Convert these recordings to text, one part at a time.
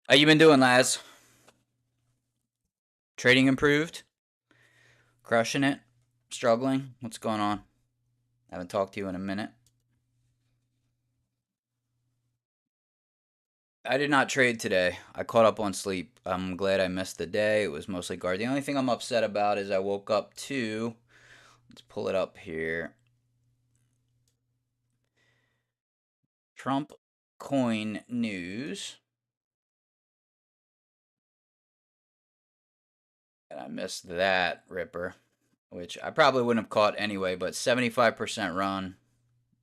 How you been doing, Laz? Trading improved? Crushing it? Struggling? What's going on? Haven't talked to you in a minute. I did not trade today. I caught up on sleep. I'm glad I missed the day. It was mostly guard. The only thing I'm upset about is I woke up to, let's pull it up here, Trump coin news. And I missed that ripper, which I probably wouldn't have caught anyway, but 75% run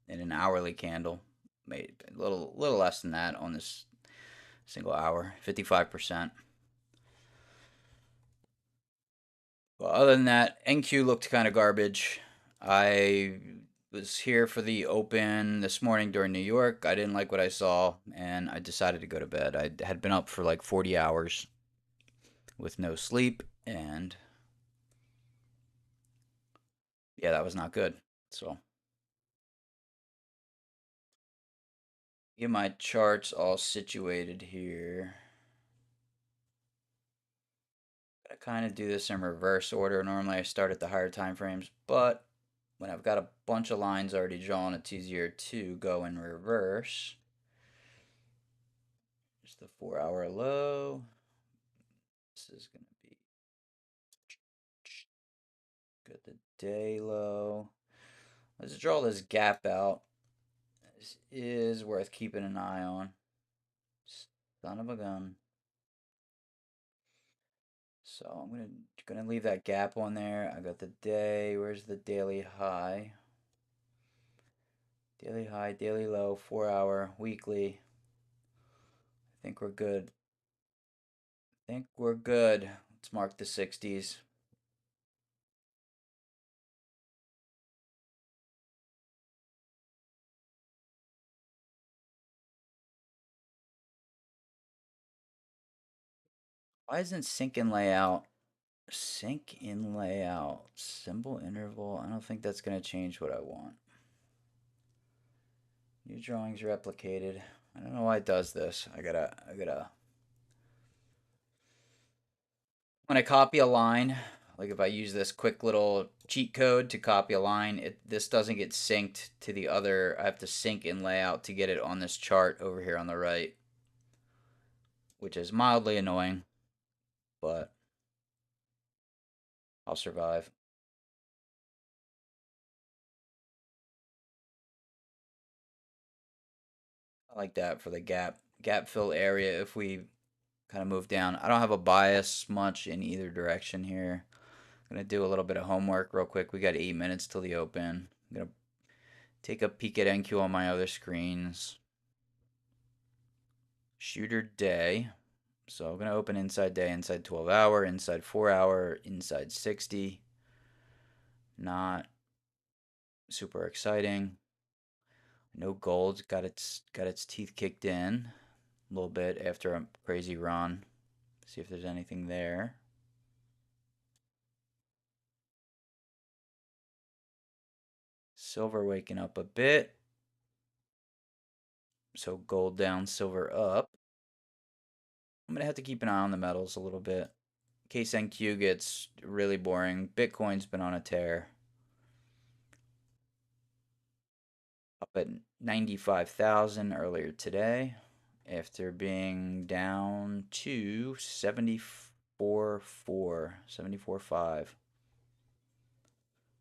in an hourly candle. Made a little less than that on this single hour, 55%. Well, other than that, NQ looked kind of garbage. I was here for the open this morning during New York. I didn't like what I saw, and I decided to go to bed. I had been up for like 40 hours with no sleep, and yeah, that was not good. So, get my charts all situated here. I kind of do this in reverse order. Normally, I start at the higher time frames, but when I've got a bunch of lines already drawn, it's easier to go in reverse. Here's the 4 hour low. This is going to be good. The day low. Let's draw this gap out. This is worth keeping an eye on. Son of a gun. So I'm gonna leave that gap on there. I got the day. Where's the daily high? Daily high, daily low, 4 hour, weekly. I think we're good. I think we're good. Let's mark the 60s. Why isn't sync in layout? Sync in layout. Symbol interval. I don't think that's going to change what I want. New drawings replicated. I don't know why it does this. When I copy a line, like if I use this quick little cheat code to copy a line, this doesn't get synced to the other. I have to sync in layout to get it on this chart over here on the right, which is mildly annoying, but I'll survive. I like that for the gap fill area if we kind of move down. I don't have a bias much in either direction here. I'm gonna do a little bit of homework real quick. We got 8 minutes till the open. I'm gonna take a peek at NQ on my other screens. Shooter day. So I'm gonna open inside day, inside 12 hour, inside 4 hour, inside 60. Not super exciting. No gold. Got its teeth kicked in a little bit after a crazy run. See if there's anything there. Silver waking up a bit. So gold down, silver up. I'm going to have to keep an eye on the metals a little bit. In case NQ gets really boring. Bitcoin's been on a tear. Up at 95,000 earlier today after being down to 74.4, 74.5.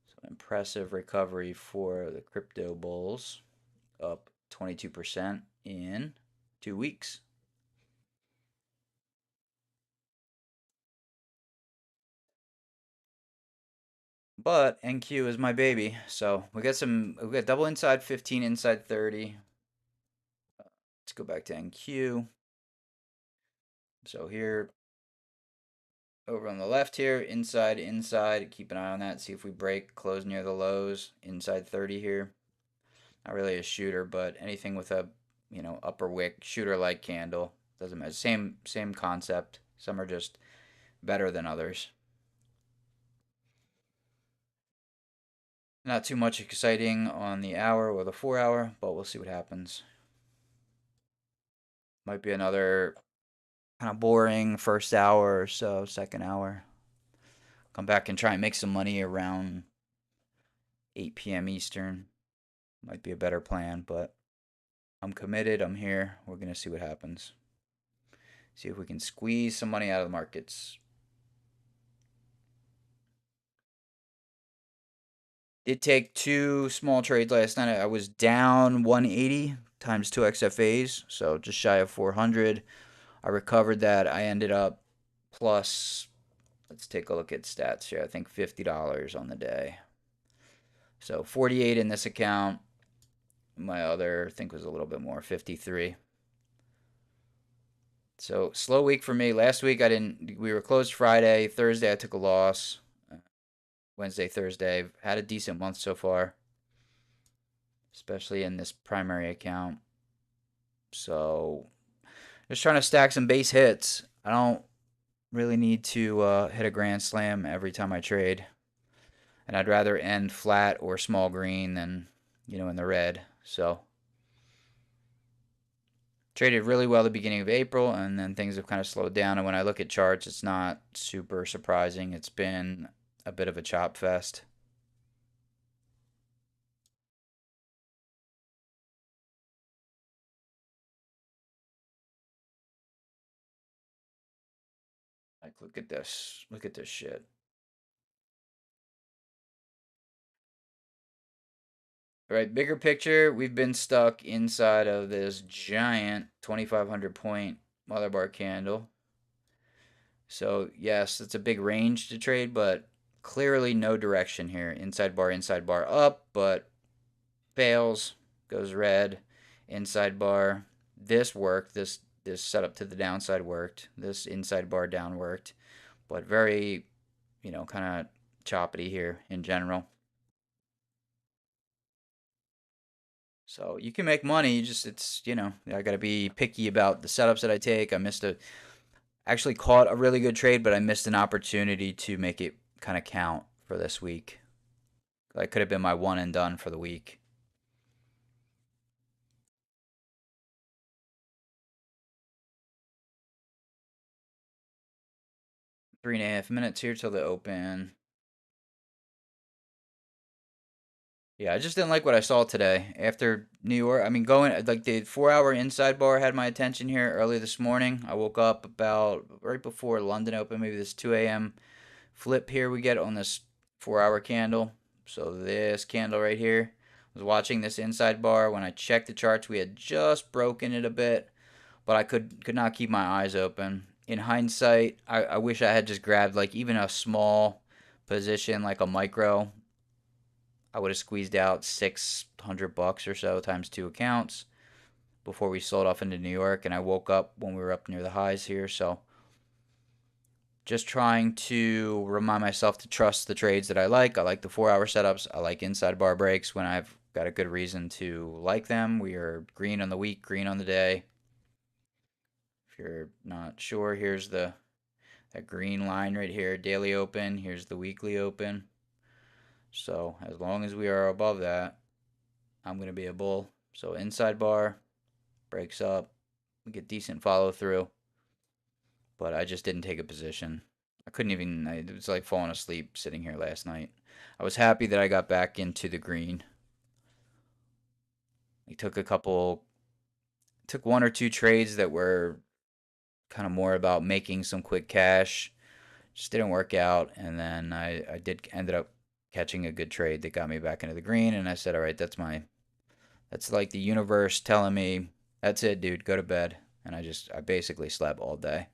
So impressive recovery for the crypto bulls. Up 22% in 2 weeks. But NQ is my baby. So we got double inside 15, inside 30. Let's go back to NQ. So here, over on the left here, inside, inside. Keep an eye on that. See if we break, close near the lows. Inside 30 here. Not really a shooter, but anything with a, upper wick, shooter-like candle. Doesn't matter. Same concept. Some are just better than others. Not too much exciting on the hour or the 4 hour, but we'll see what happens. Might be another kind of boring first hour or so, second hour. Come back and try and make some money around 8 p.m. Eastern. Might be a better plan, but I'm committed. I'm here. We're going to see what happens. See if we can squeeze some money out of the markets. Did take two small trades last night. I was down 180 times 2 XFAs, so just shy of 400. I recovered that. I ended up plus, let's take a look at stats here. I think $50 on the day. So 48 in this account. My other, I think, was a little bit more, 53. So slow week for me. Last week I didn't. We were closed Friday. Thursday I took a loss. Wednesday, Thursday. Had a decent month so far, especially in this primary account. So just trying to stack some base hits. I don't really need to hit a grand slam every time I trade, and I'd rather end flat or small green than in the red. So traded really well at the beginning of April, and then things have kind of slowed down. And when I look at charts, it's not super surprising. It's been a bit of a chop fest. Like, look at this. Look at this shit. All right, bigger picture. We've been stuck inside of this giant 2,500 point mother bar candle. So, yes, it's a big range to trade, but clearly no direction here. Inside bar up, but fails, goes red, inside bar. This worked. This setup to the downside worked. This inside bar down worked, but very, kind of choppy here in general. So you can make money. You just I got to be picky about the setups that I take. Actually caught a really good trade, but I missed an opportunity to make it kind of count for this week. That could have been my one and done for the week. 3.5 minutes here till the open. Yeah, I just didn't like what I saw today after New York. I mean, going like the 4 hour inside bar had my attention here early this morning. I woke up about right before London opened, maybe this 2 a.m. flip here we get on this 4 hour candle. So this candle right here, I was watching this inside bar. When I checked the charts, we had just broken it a bit, but I could not keep my eyes open. In hindsight, I wish I had just grabbed like even a small position like a micro. I would have squeezed out $600 or so times two accounts before we sold off into New York, and I woke up when we were up near the highs here. So just trying to remind myself to trust the trades that I like. I like the 4 hour setups. I like inside bar breaks when I've got a good reason to like them. We are green on the week, green on the day. If you're not sure, here's that green line right here, daily open. Here's the weekly open. So as long as we are above that, I'm going to be a bull. So inside bar breaks up. We get decent follow through, but I just didn't take a position. I couldn't even, it was like falling asleep sitting here last night. I was happy that I got back into the green. I took one or two trades that were kind of more about making some quick cash. Just didn't work out. And then I did ended up catching a good trade that got me back into the green. And I said, all right, that's like the universe telling me, that's it, dude, go to bed. And I basically slept all day.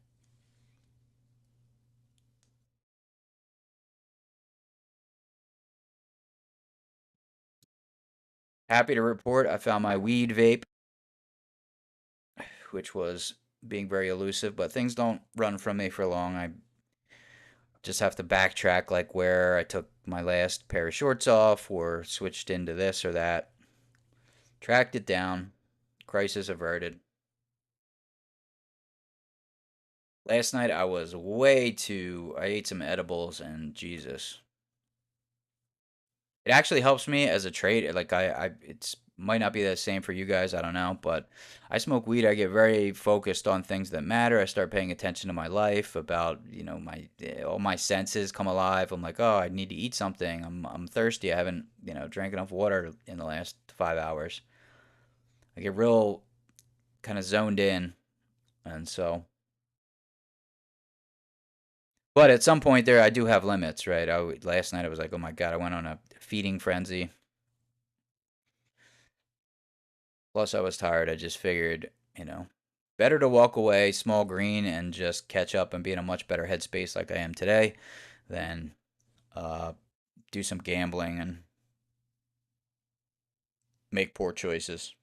Happy to report I found my weed vape, which was being very elusive, but things don't run from me for long. I just have to backtrack like where I took my last pair of shorts off or switched into this or that. Tracked it down. Crisis averted. Last night I was way too. I ate some edibles and Jesus. It actually helps me as a trade. Like it's might not be the same for you guys. I don't know, but I smoke weed. I get very focused on things that matter. I start paying attention to my life, about my all my senses come alive. I'm like, oh, I need to eat something. I'm thirsty. I haven't drank enough water in the last 5 hours. I get real kind of zoned in, and so. But at some point there, I do have limits, right? Last night I was like, oh my god, I went on a feeding frenzy. Plus, I was tired. I just figured, better to walk away small green and just catch up and be in a much better headspace like I am today than uh, do some gambling and make poor choices.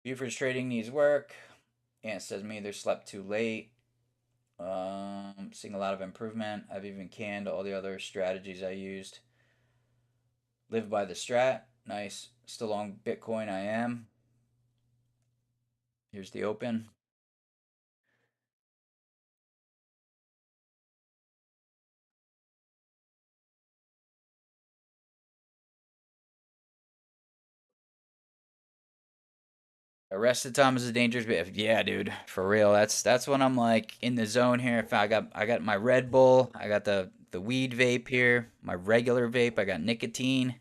Buford's trading needs work. Ant says me either slept too late. Seeing a lot of improvement. I've even canned all the other strategies I used. Live by the strat. Nice. Still on Bitcoin, I am. Here's the open. Arrested Tom is a dangerous bit. Yeah, dude, for real. That's when I'm like in the zone here. If I got my Red Bull, I got the weed vape here, my regular vape. I got nicotine,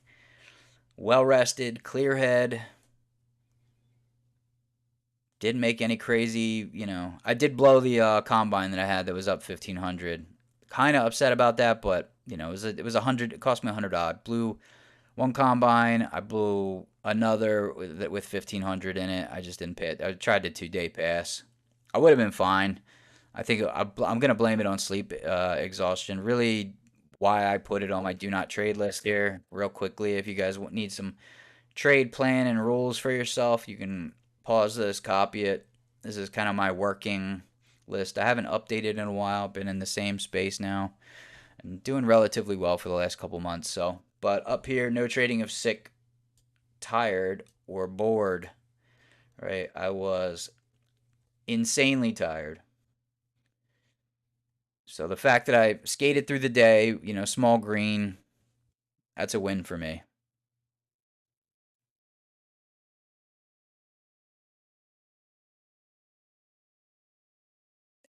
well rested, clear head. Didn't make any crazy, I did blow the combine that I had that was up 1,500. Kind of upset about that, but it was 100. It cost me $100. Blew one combine. I blew another with 1,500 in it. I just didn't pay it. I tried the 2 day pass. I would have been fine. I think I'm gonna blame it on sleep exhaustion. Really, why I put it on my do not trade list here, real quickly. If you guys need some trade plan and rules for yourself, you can pause this, copy it. This is kind of my working list. I haven't updated in a while. Been in the same space now and doing relatively well for the last couple months. So, but up here, no trading of sick, tired, or bored. Right? I was insanely tired. So the fact that I skated through the day, small green, that's a win for me.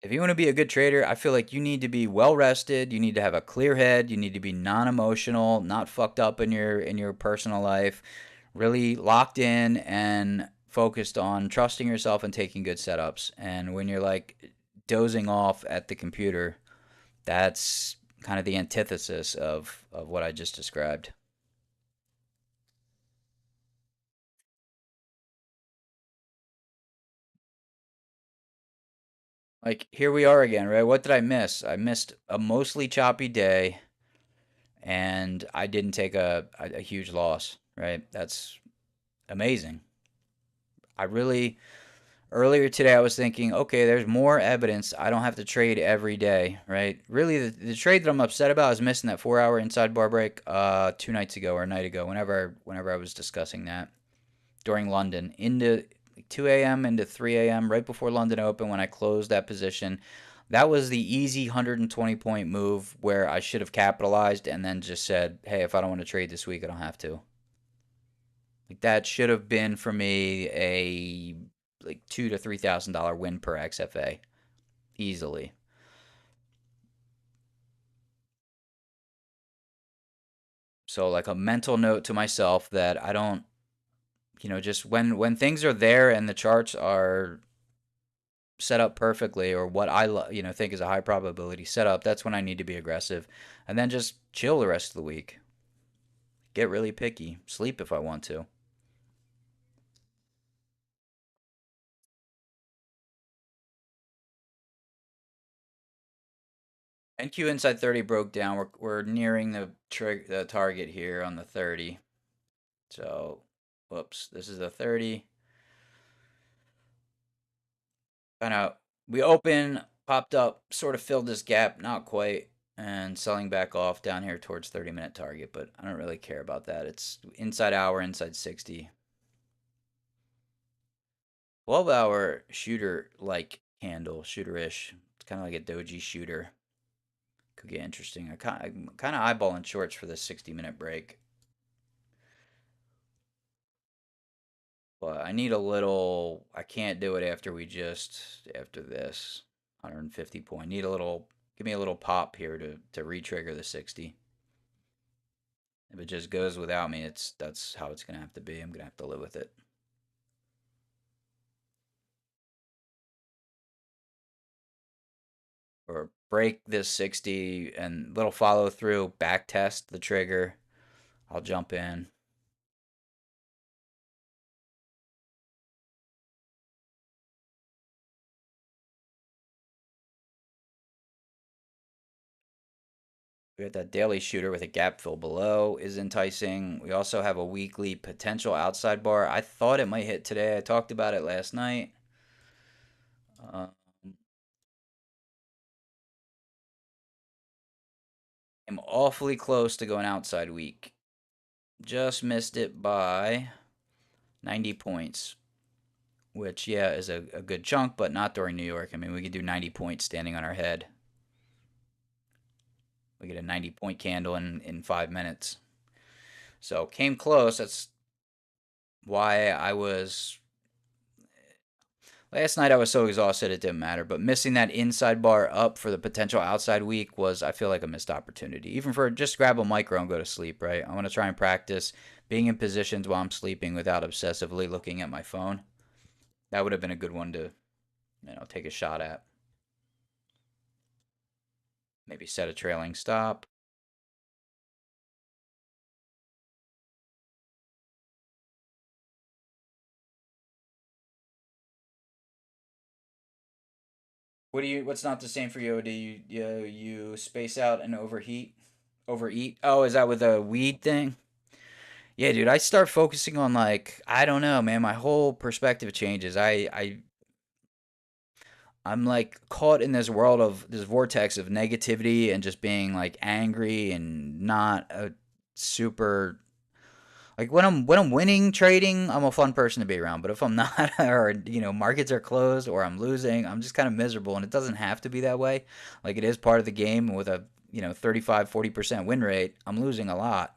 If you want to be a good trader, I feel like you need to be well rested, you need to have a clear head, you need to be non-emotional, not fucked up in your personal life, really locked in and focused on trusting yourself and taking good setups. And when you're like dozing off at the computer, that's kind of the antithesis of what I just described. Like here we are again, right? What did I miss? I missed a mostly choppy day and I didn't take a huge loss, right? That's amazing. I really earlier today I was thinking, okay, there's more evidence. I don't have to trade every day, right? Really, the trade that I'm upset about is missing that 4 hour inside bar break 2 nights ago or a night ago, whenever I was discussing that during London into 2 a.m. into 3 a.m. right before London Open when I closed that position. That was the easy 120 point move where I should have capitalized and then just said, hey, if I don't want to trade this week, I don't have to. Like that should have been for me a like $2,000 to $3,000 win per XFA easily. So like a mental note to myself that I don't, just when things are there and the charts are set up perfectly or what I think is a high probability setup, that's when I need to be aggressive and then just chill the rest of the week. Get really picky, sleep if I want to. NQ inside 30 broke down. We're nearing the target here on the 30. So, whoops, this is the 30. Kind of, we open, popped up, sort of filled this gap, not quite, and selling back off down here towards 30-minute target, but I don't really care about that. It's inside hour, inside 60. 12-hour shooter like candle, shooter-ish. It's kind of like a doji shooter. Could get interesting. I'm kind of eyeballing shorts for this 60-minute break, but I need a little. I can't do it after after this 150 point. Need a little. Give me a little pop here to re-trigger the 60. If it just goes without me, that's how it's gonna have to be. I'm gonna have to live with it. Or break this 60 and little follow through, back test the trigger. I'll jump in. We got that daily shooter with a gap fill below is enticing. We also have a weekly potential outside bar. I thought it might hit today. I talked about it last night. Uh, I'm awfully close to going outside week. Just missed it by 90 points, which, yeah, is a good chunk, but not during New York. I mean, we could do 90 points standing on our head. We get a 90-point candle in 5 minutes. So came close. That's why I was last night. I was so exhausted it didn't matter. But missing that inside bar up for the potential outside week was, I feel like, a missed opportunity. Even for just grab a micro and go to sleep. Right. I want to try and practice being in positions while I'm sleeping without obsessively looking at my phone. That would have been a good one to take a shot at. Maybe set a trailing stop. What's not the same for you? Do you space out and overheat? Overeat? Oh, is that with a weed thing? Yeah, dude, I start focusing on like I don't know, man, my whole perspective changes. I'm like caught in this world of this vortex of negativity and just being like angry and not a super like when I'm winning trading, I'm a fun person to be around. But if I'm not, or markets are closed or I'm losing, I'm just kind of miserable. And it doesn't have to be that way. Like it is part of the game with a 35-40% win rate. I'm losing a lot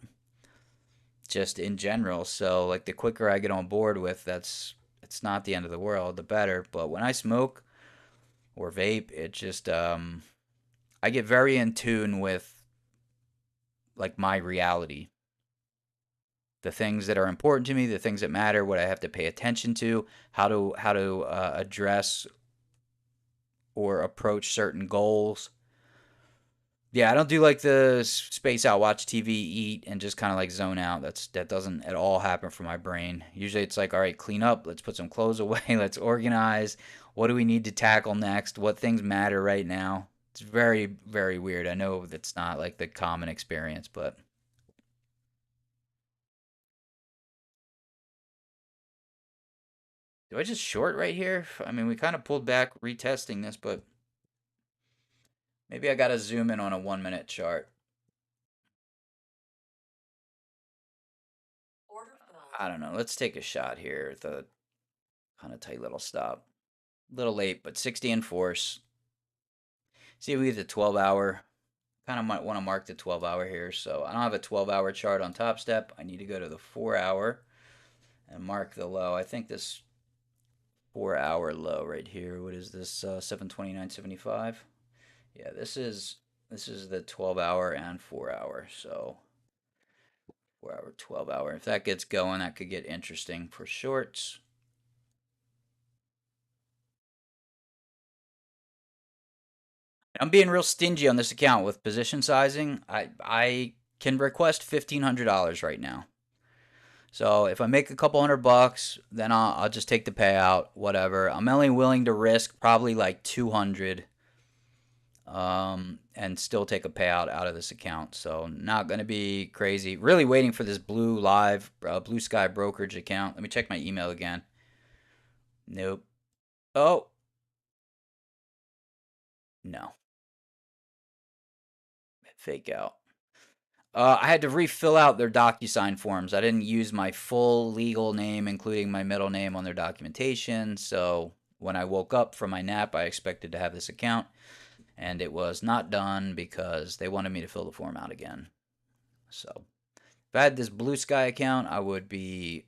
just in general. So like the quicker I get on board with it's not the end of the world, the better. But when I smoke or vape, it just I get very in tune with like my reality, the things that are important to me, the things that matter, what I have to pay attention to, how to address or approach certain goals. Yeah, I don't do like the space out, watch TV, eat, and just kind of like zone out. That doesn't at all happen for my brain. Usually, it's like, all right, clean up. Let's put some clothes away. Let's organize. What do we need to tackle next? What things matter right now? It's very, very weird. I know that's not like the common experience, but do I just short right here? I mean, we kind of pulled back retesting this, but maybe I got to zoom in on a 1 minute chart. I don't know. Let's take a shot here. The kind of tight little stop. Little late, but 60 in force. See if we get the 12 hour. Kind of might want to mark the 12 hour here. So I don't have a 12-hour chart on Top Step. I need to go to the 4 hour and mark the low. I think this 4 hour low right here. What is this? 729.75. Yeah, this is the 12 hour and 4 hour. So 4 hour, 12 hour. If that gets going, that could get interesting for shorts. I'm being real stingy on this account with position sizing. I can request $1,500 right now. So if I make a couple $100, then I'll just take the payout, whatever. I'm only willing to risk probably like 200, and still take a payout out of this account. So not gonna be crazy. Really waiting for this blue sky brokerage account. Let me check my email again. Nope. Oh no, fake out. I had to refill out their DocuSign forms. I didn't use my full legal name, including my middle name, on their documentation. So when I woke up from my nap, I expected to have this account, and it was not done because they wanted me to fill the form out again. So if I had this Blue Sky account, I would be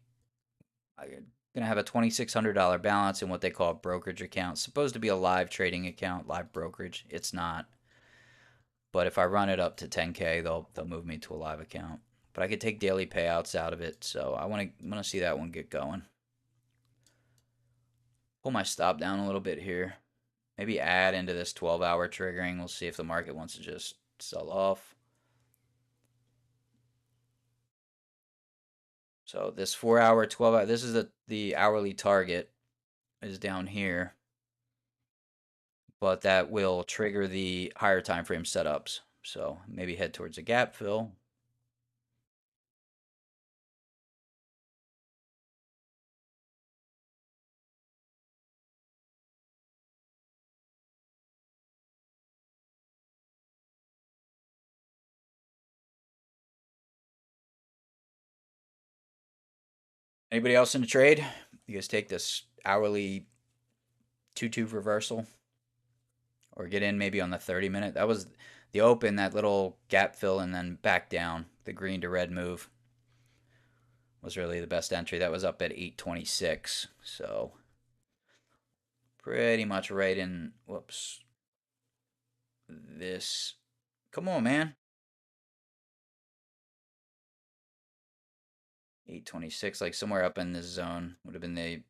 gonna have a $2,600 balance in what they call a brokerage account. It's supposed to be a live trading account, live brokerage. It's not. But if I run it up to 10K, they'll move me to a live account. But I could take daily payouts out of it, so I want to see that one get going. Pull my stop down a little bit here. Maybe add into this 12-hour triggering. We'll see if the market wants to just sell off. So this 4 hour, 12 hour, this is the hourly target is down here, but that will trigger the higher time frame setups. So maybe head towards a gap fill. Anybody else in the trade? You guys take this hourly 2-2 reversal or get in maybe on the 30 minute. That was the open, that little gap fill and then back down. The green to red move was really the best entry. That was up at 826. So pretty much right in, whoops, this. Come on, man. 826, like somewhere up in this zone would have been the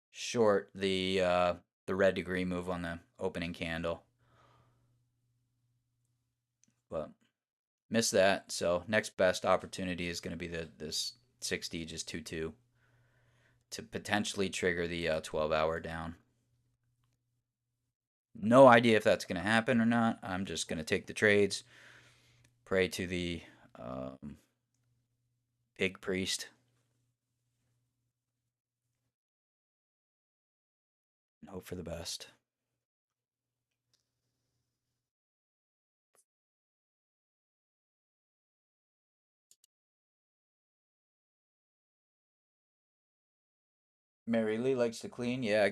short, the red degree move on the opening candle. But missed that. So next best opportunity is going to be this 60 just 2-2 to potentially trigger the 12-hour down. No idea if that's going to happen or not. I'm just going to take the trades, pray to the pig priest, and hope for the best. Mary Lee likes to clean. Yeah,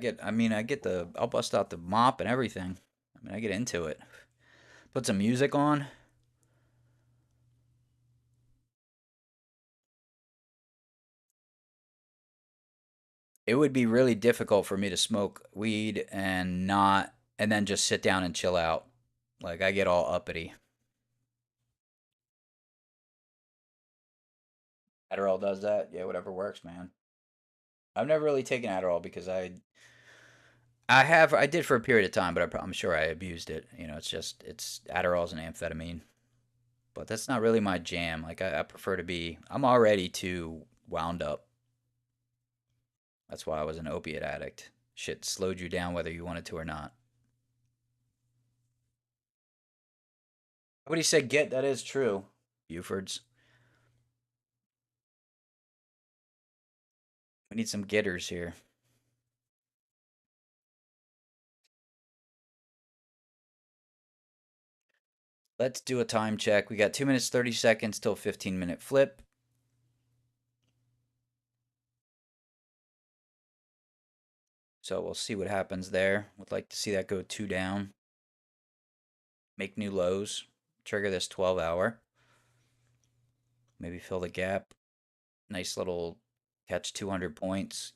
I'll bust out the mop and everything. I mean, I get into it. Put some music on. It would be really difficult for me to smoke weed and then just sit down and chill out. Like I get all uppity. Adderall does that. Yeah, whatever works, man. I've never really taken Adderall because I did for a period of time, but I'm sure I abused it. It's Adderall's an amphetamine, but that's not really my jam. Like I prefer to be. I'm already too wound up. That's why I was an opiate addict. Shit slowed you down whether you wanted to or not. What do you say? Get that is true. Buford's. We need some getters here. Let's do a time check. We got 2 minutes 30 seconds till 15-minute flip. So we'll see what happens there. Would like to see that go two down. Make new lows. Trigger this 12-hour. Maybe fill the gap. Nice little catch 200 points.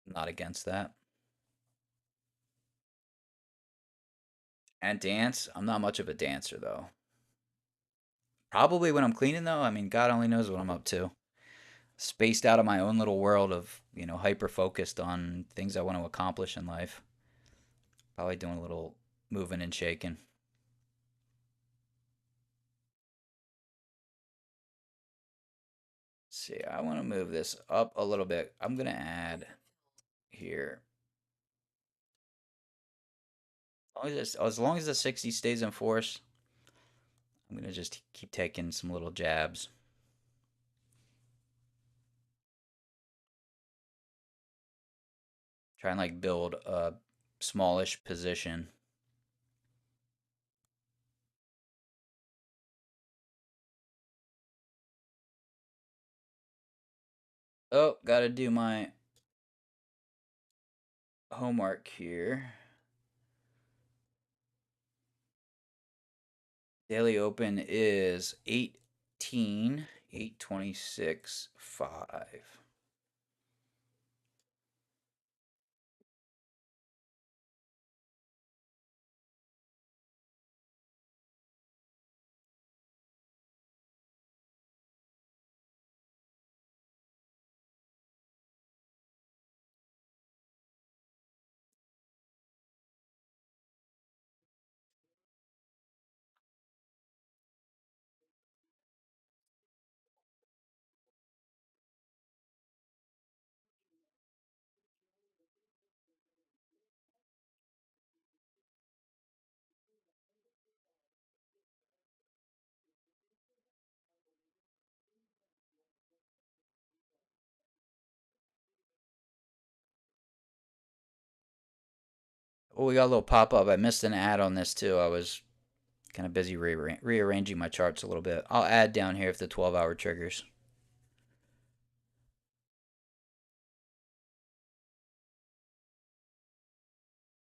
Not against that. And dance. I'm not much of a dancer though. Probably when I'm cleaning though. I mean, God only knows what I'm up to. Spaced out of my own little world of, hyper focused on things I want to accomplish in life. Probably doing a little moving and shaking. Let's see, I want to move this up a little bit. I'm going to add here. As long as the 60 stays in force, I'm going to just keep taking some little jabs. Try and like build a smallish position. Oh, gotta do my homework here. Daily open is 18, 826, 5. Oh, we got a little pop up. I missed an ad on this too. I was kind of busy rearranging my charts a little bit. I'll add down here if the 12-hour triggers.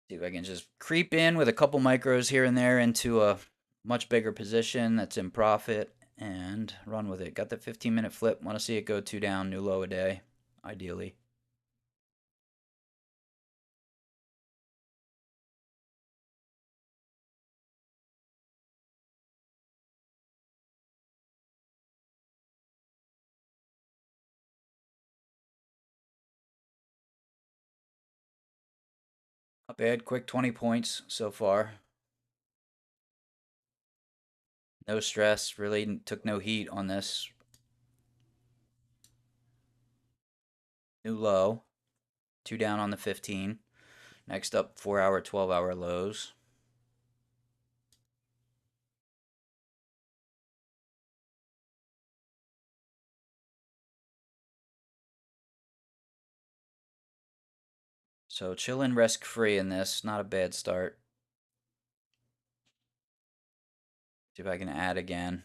See if I can just creep in with a couple micros here and there into a much bigger position that's in profit and run with it. Got the 15-minute flip. Want to see it go two down, new low a day, ideally. Not bad. Quick 20 points so far. No stress. Really took no heat on this. New low. Two down on the 15. Next up, 4-hour, 12-hour lows. So chillin' risk free in this. Not a bad start. See if I can add again.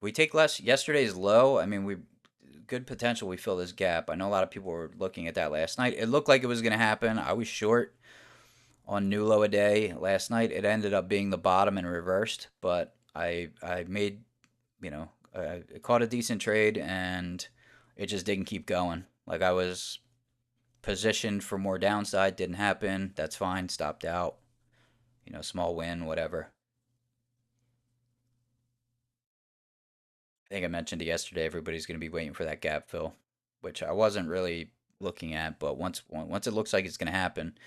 We take less. Yesterday's low. I mean, we good potential we fill this gap. I know a lot of people were looking at that last night. It looked like it was going to happen. I was short on new low a day last night. It ended up being the bottom and reversed, but I made, I caught a decent trade and it just didn't keep going. Like I was positioned for more downside, didn't happen. That's fine. Stopped out. Small win, whatever. I think I mentioned it yesterday. Everybody's going to be waiting for that gap fill, which I wasn't really looking at. But once it looks like it's going to happen,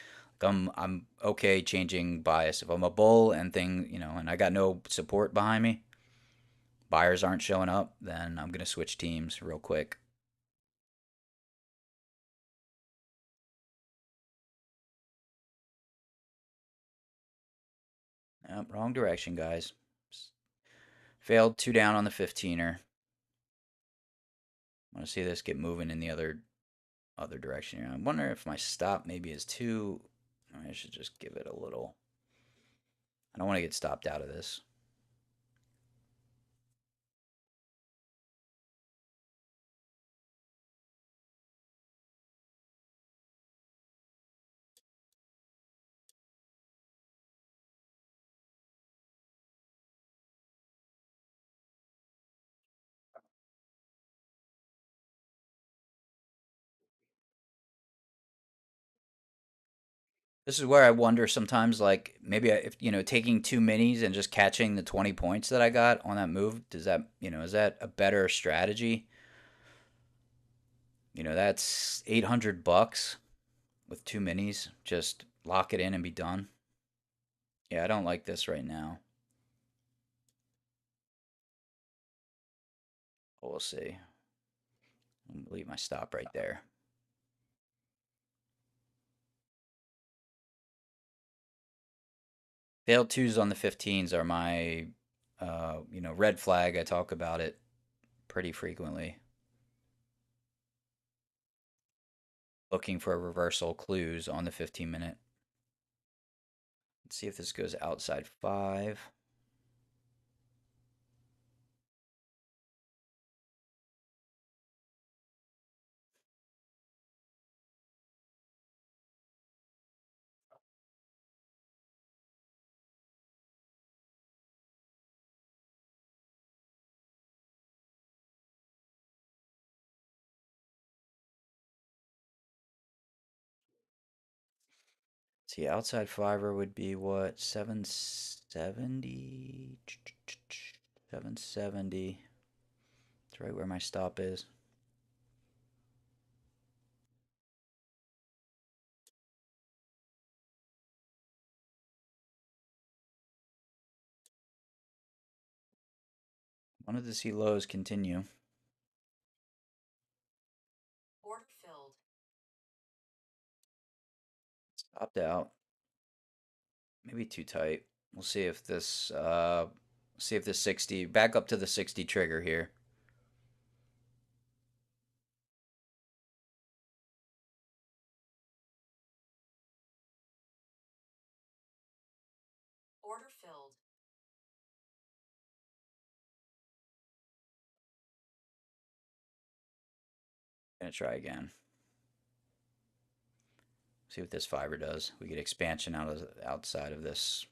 I'm okay changing bias. If I'm a bull and and I got no support behind me, buyers aren't showing up, then I'm going to switch teams real quick. Yep, wrong direction, guys. Failed two down on the 15er. I want to see this get moving in the other direction here. I wonder if my stop maybe is too. I should just give it a little. I don't want to get stopped out of this. This is where I wonder sometimes, like maybe if taking two minis and just catching the 20 points that I got on that move, does that is that a better strategy? That's $800 with two minis. Just lock it in and be done. Yeah, I don't like this right now. But we'll see. I'm gonna leave my stop right there. Failed twos on the 15s are my red flag. I talk about it pretty frequently. Looking for reversal clues on the 15-minute. Let's see if this goes outside 5. See, outside fiber would be what? 770? 770. It's right where my stop is. Wanted to see lows continue. Stopped out. Maybe too tight. We'll see if this 60 back up to the 60 trigger here. Gonna try again. See what this fiber does. We get expansion outside of this.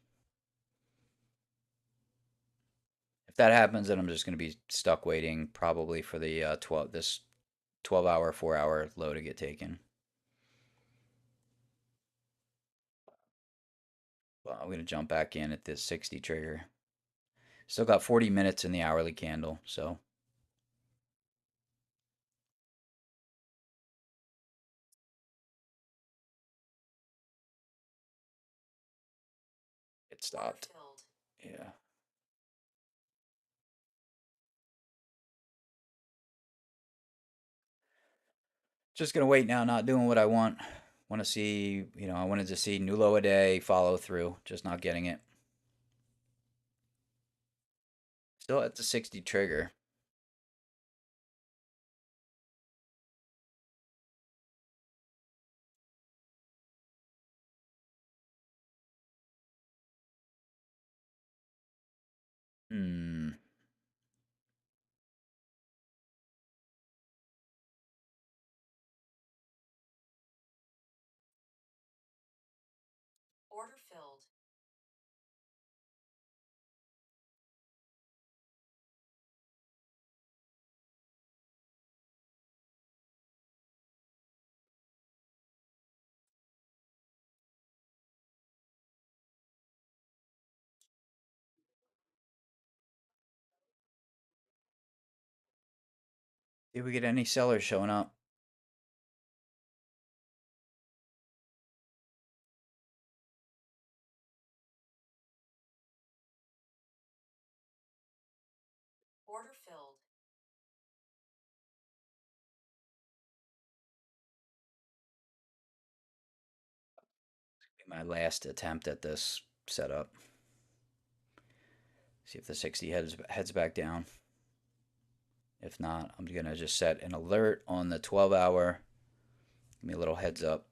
If that happens, then I'm just gonna be stuck waiting probably for the 12 hour 4 hour low to get taken. Well, I'm gonna jump back in at this 60 trigger. Still got 40 minutes in the hourly candle, so it stopped. Yeah. Just gonna wait now, not doing what I want. Want to see, I wanted to see new low a day follow through, just not getting it. Still at the 60 trigger. Hmm. Did we get any sellers showing up? My last attempt at this setup. See if the 60 heads back down. If not, I'm gonna just set an alert on the 12 hour. Give me a little heads up.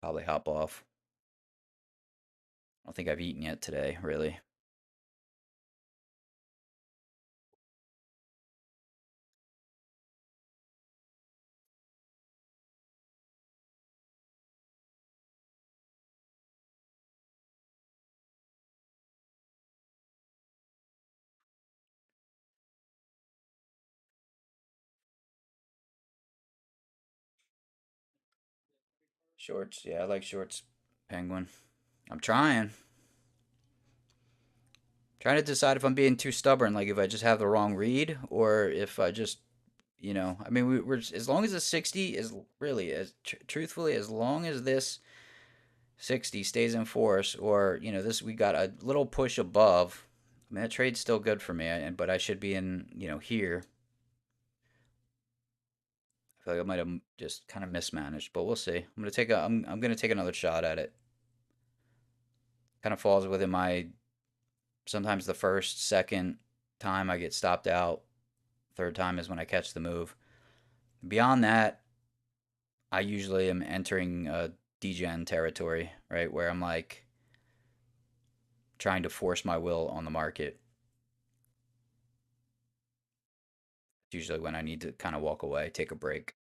Probably hop off. I don't think I've eaten yet today, really. Shorts, yeah, I like shorts. Penguin. I'm trying to decide if I'm being too stubborn, like if I just have the wrong read, or if I just, I mean, we're as long as the 60 is really as truthfully, as long as this 60 stays in force, or this we got a little push above. I mean, that trade's still good for me, but I should be in, here. I feel like I might have just kind of mismanaged, but we'll see. I'm gonna take another shot at it. Kind of falls within my sometimes the first, second time I get stopped out. Third time is when I catch the move. Beyond that, I usually am entering a degen territory, right, where I'm like trying to force my will on the market. It's usually when I need to kind of walk away, take a break.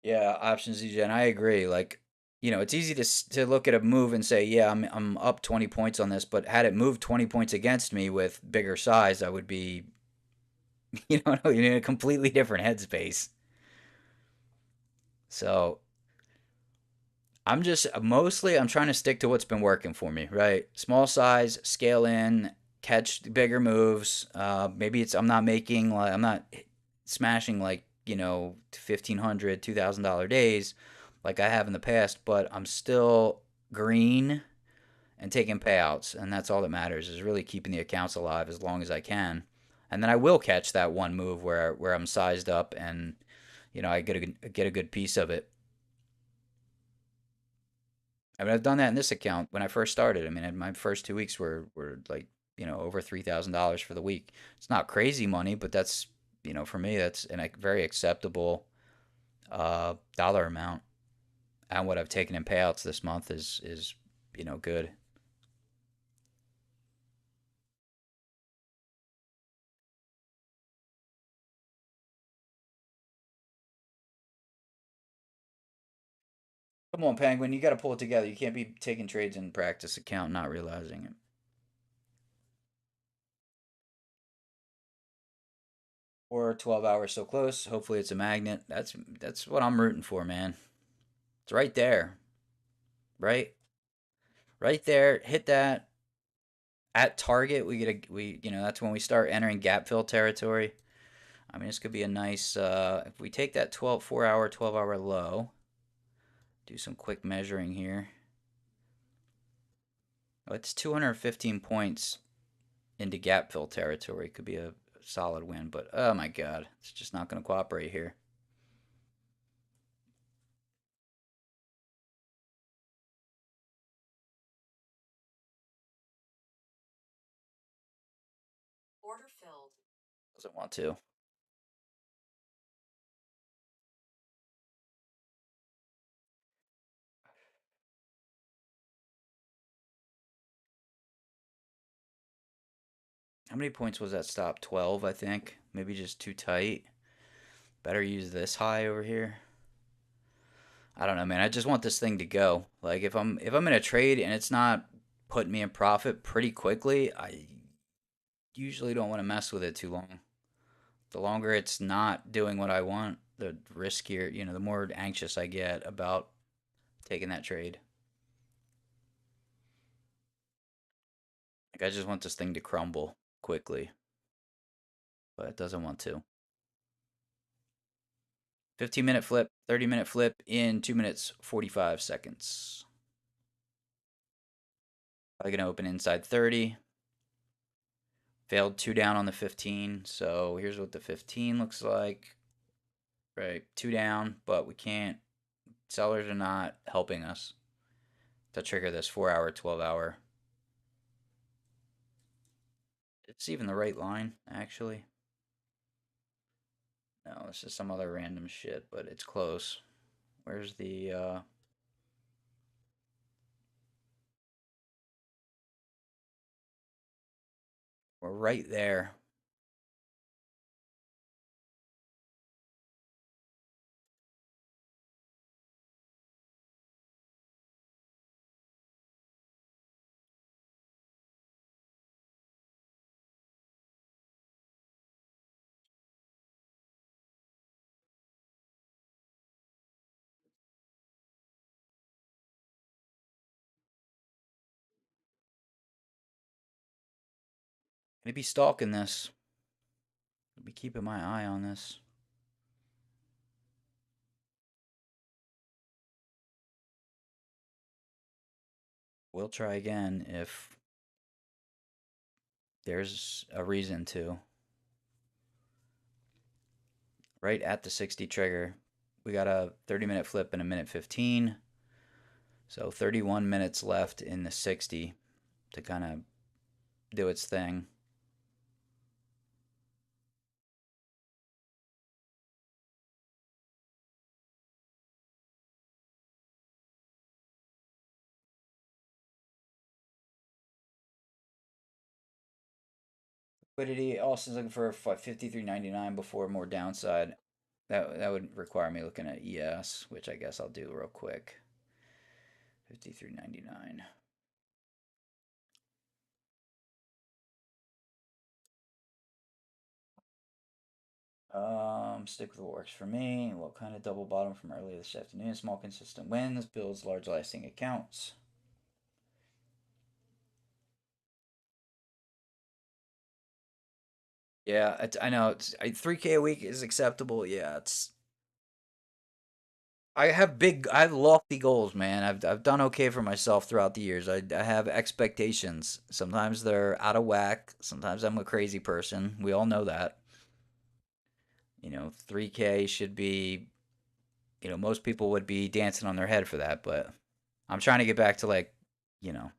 Yeah, options EJ, and I agree. Like, it's easy to look at a move and say, yeah, I'm up 20 points on this, but had it moved 20 points against me with bigger size, I would be, in a completely different headspace. So I'm trying to stick to what's been working for me, right? Small size, scale in, catch the bigger moves. Maybe I'm not smashing like 1,500, $2,000 days like I have in the past, but I'm still green and taking payouts, and that's all that matters is really keeping the accounts alive as long as I can. And then I will catch that one move where I'm sized up and I get a good piece of it. I mean, I've done that in this account when I first started. I mean, my first 2 weeks were like, over $3,000 for the week. It's not crazy money, but that's, for me, that's a very acceptable dollar amount. And what I've taken in payouts this month is good. Come on, Penguin, you got to pull it together. You can't be taking trades in practice account and not realizing it. Or 12 hours so close. Hopefully, it's a magnet. That's what I'm rooting for, man. It's right there, right, right there. Hit that at target. That's when we start entering gap fill territory. I mean, this could be a nice. If we take that 4 hour, 12-hour low, do some quick measuring here. Oh, it's 215 points into gap fill territory. Could be a solid win, but oh my god, it's just not going to cooperate here. Doesn't want to. How many points was that stop? 12, I think. Maybe just too tight. Better use this high over here. I don't know, man. I just want this thing to go. Like if I'm in a trade and it's not putting me in profit pretty quickly, I usually don't want to mess with it too long. The longer it's not doing what I want, the riskier, the more anxious I get about taking that trade. Like I just want this thing to crumble quickly, but it doesn't want to. 15-minute flip, 30-minute flip in 2 minutes 45 seconds. Probably going to open inside 30. Failed 2 down on the 15. So here's what the 15 looks like. Right, 2 down, but we can't. Sellers are not helping us to trigger this 4 hour, 12 hour. It's even the right line, actually. No, this is some other random shit, but it's close. Where's we're right there. Maybe stalking this. Be keeping my eye on this. We'll try again if there's a reason to. Right at the 60 trigger. We got a 30-minute flip in a minute 15. So 31 minutes left in the 60 to kind of do its thing. Liquidity, Austin's looking for 53.99 before more downside. That would require me looking at ES, which I guess I'll do real quick. 53.99. Stick with what works for me. What kind of double bottom from earlier this afternoon? Small consistent wins builds large lasting accounts. Yeah, I know. 3K a week is acceptable. Yeah, it's. I have lofty goals, man. I've done okay for myself throughout the years. I have expectations. Sometimes they're out of whack. Sometimes I'm a crazy person. We all know that. 3K should be. Most people would be dancing on their head for that, but I'm trying to get back to like, you know,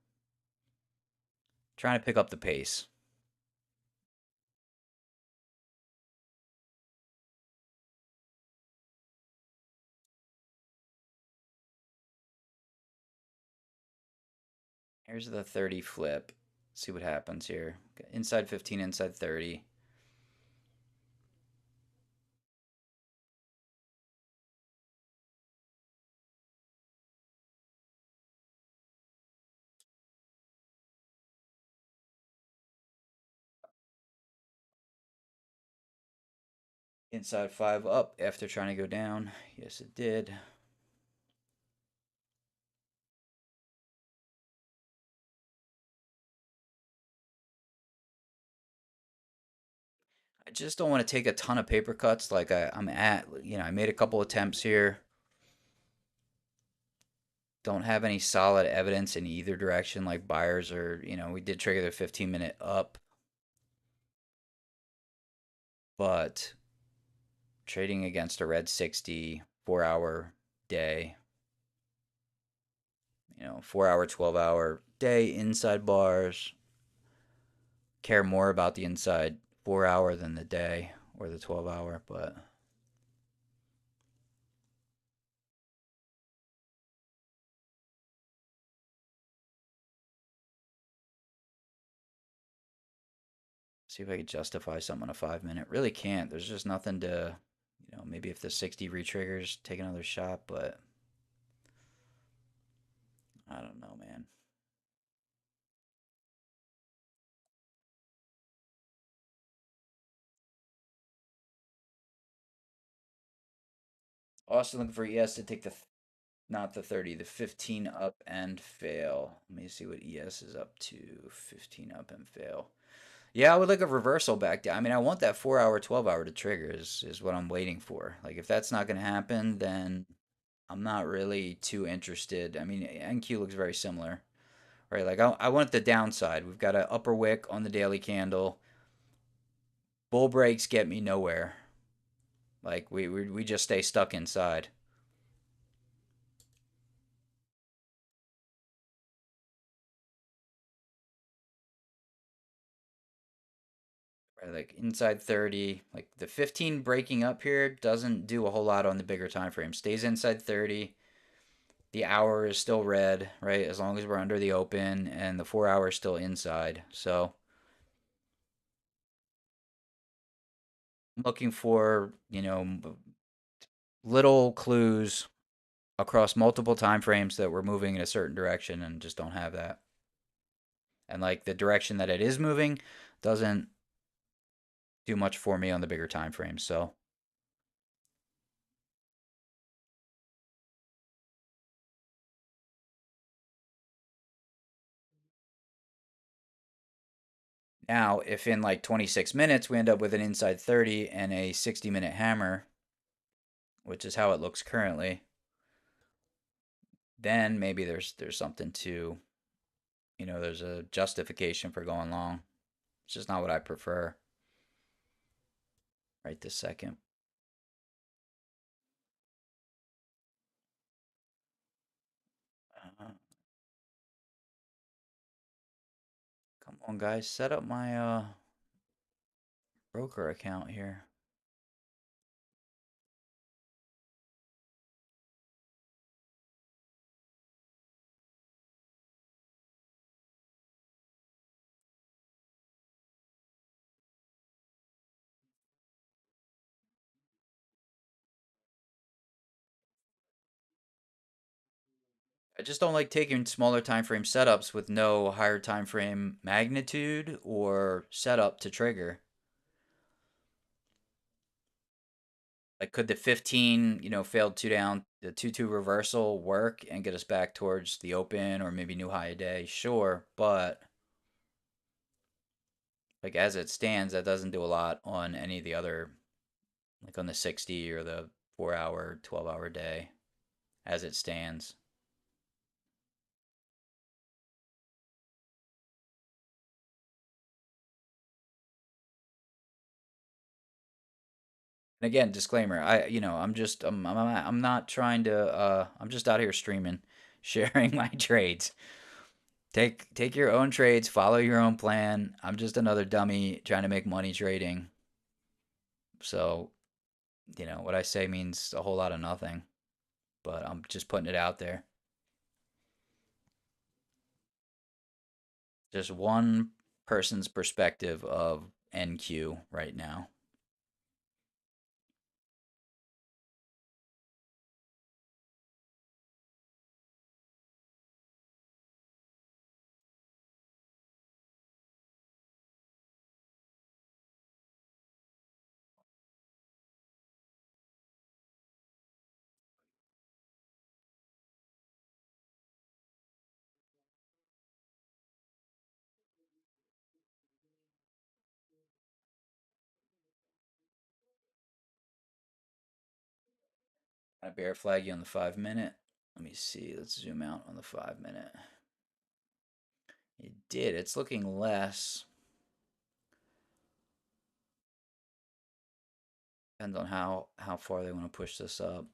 trying to pick up the pace. Here's the 30 flip. See what happens here. Inside 15, inside 30. Inside 5 up after trying to go down. Yes, it did. I just don't want to take a ton of paper cuts like I'm at. I made a couple attempts here. Don't have any solid evidence in either direction, like buyers or, we did trigger the 15-minute up, but trading against a red 60, 4 hour day, 4 hour, 12-hour day inside bars. Care more about the inside 4 hour than the day or the 12 hour, but see if I could justify something on a 5 minute. Really can't. There's just nothing to, maybe if the 60 retriggers, take another shot, but I don't know, man. Austin looking for ES to take not the 30, the 15 up and fail. Let me see what ES is up to. 15 up and fail. Yeah, I would like a reversal back down. I mean, I want that 4 hour, 12 hour to trigger is what I'm waiting for. Like, if that's not going to happen, then I'm not really too interested. I mean, NQ looks very similar, right? Like, I want the downside. We've got an upper wick on the daily candle. Bull breaks get me nowhere. Like, we just stay stuck inside. Right? Like, inside 30. Like, the 15 breaking up here doesn't do a whole lot on the bigger time frame. Stays inside 30. The hour is still red, right? As long as we're under the open, and the 4 hour is still inside. So I'm looking for, little clues across multiple time frames that we're moving in a certain direction and just don't have that. And like the direction that it is moving doesn't do much for me on the bigger time frames. So now, if in like 26 minutes we end up with an inside 30 and a 60-minute hammer, which is how it looks currently, then maybe there's something to, there's a justification for going long. It's just not what I prefer right this second. Uh, Come on, guys, set up my broker account here. I just don't like taking smaller time frame setups with no higher time frame magnitude or setup to trigger. Like, could the 15, failed two down, the 2-2 reversal work and get us back towards the open or maybe new high a day? Sure, but like as it stands, that doesn't do a lot on any of the other, like on the 60 or the 4 hour, 12-hour day as it stands. And again, disclaimer, I'm not trying to, I'm just out here streaming, sharing my trades. Take your own trades, follow your own plan. I'm just another dummy trying to make money trading. So, what I say means a whole lot of nothing, but I'm just putting it out there. Just one person's perspective of NQ right now. I bear flag you on the 5 minute. Let me see. Let's zoom out on the 5 minute. It did. It's looking less. Depends on how far they want to push this up.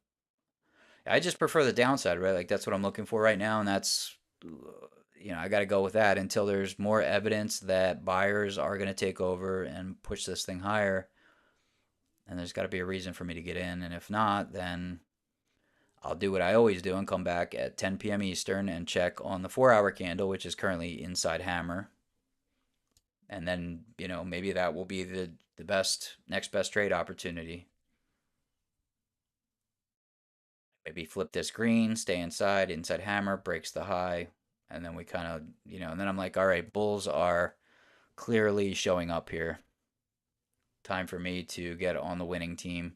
I just prefer the downside, right? Like that's what I'm looking for right now, and that's I got to go with that until there's more evidence that buyers are going to take over and push this thing higher. And there's got to be a reason for me to get in, and if not, then I'll do what I always do and come back at 10 p.m. Eastern and check on the 4 hour candle, which is currently inside hammer, and then maybe that will be the best next best trade opportunity. Maybe flip this green, stay inside hammer, breaks the high, and then we kind of, and then I'm like, all right, bulls are clearly showing up here. Time for me to get on the winning team.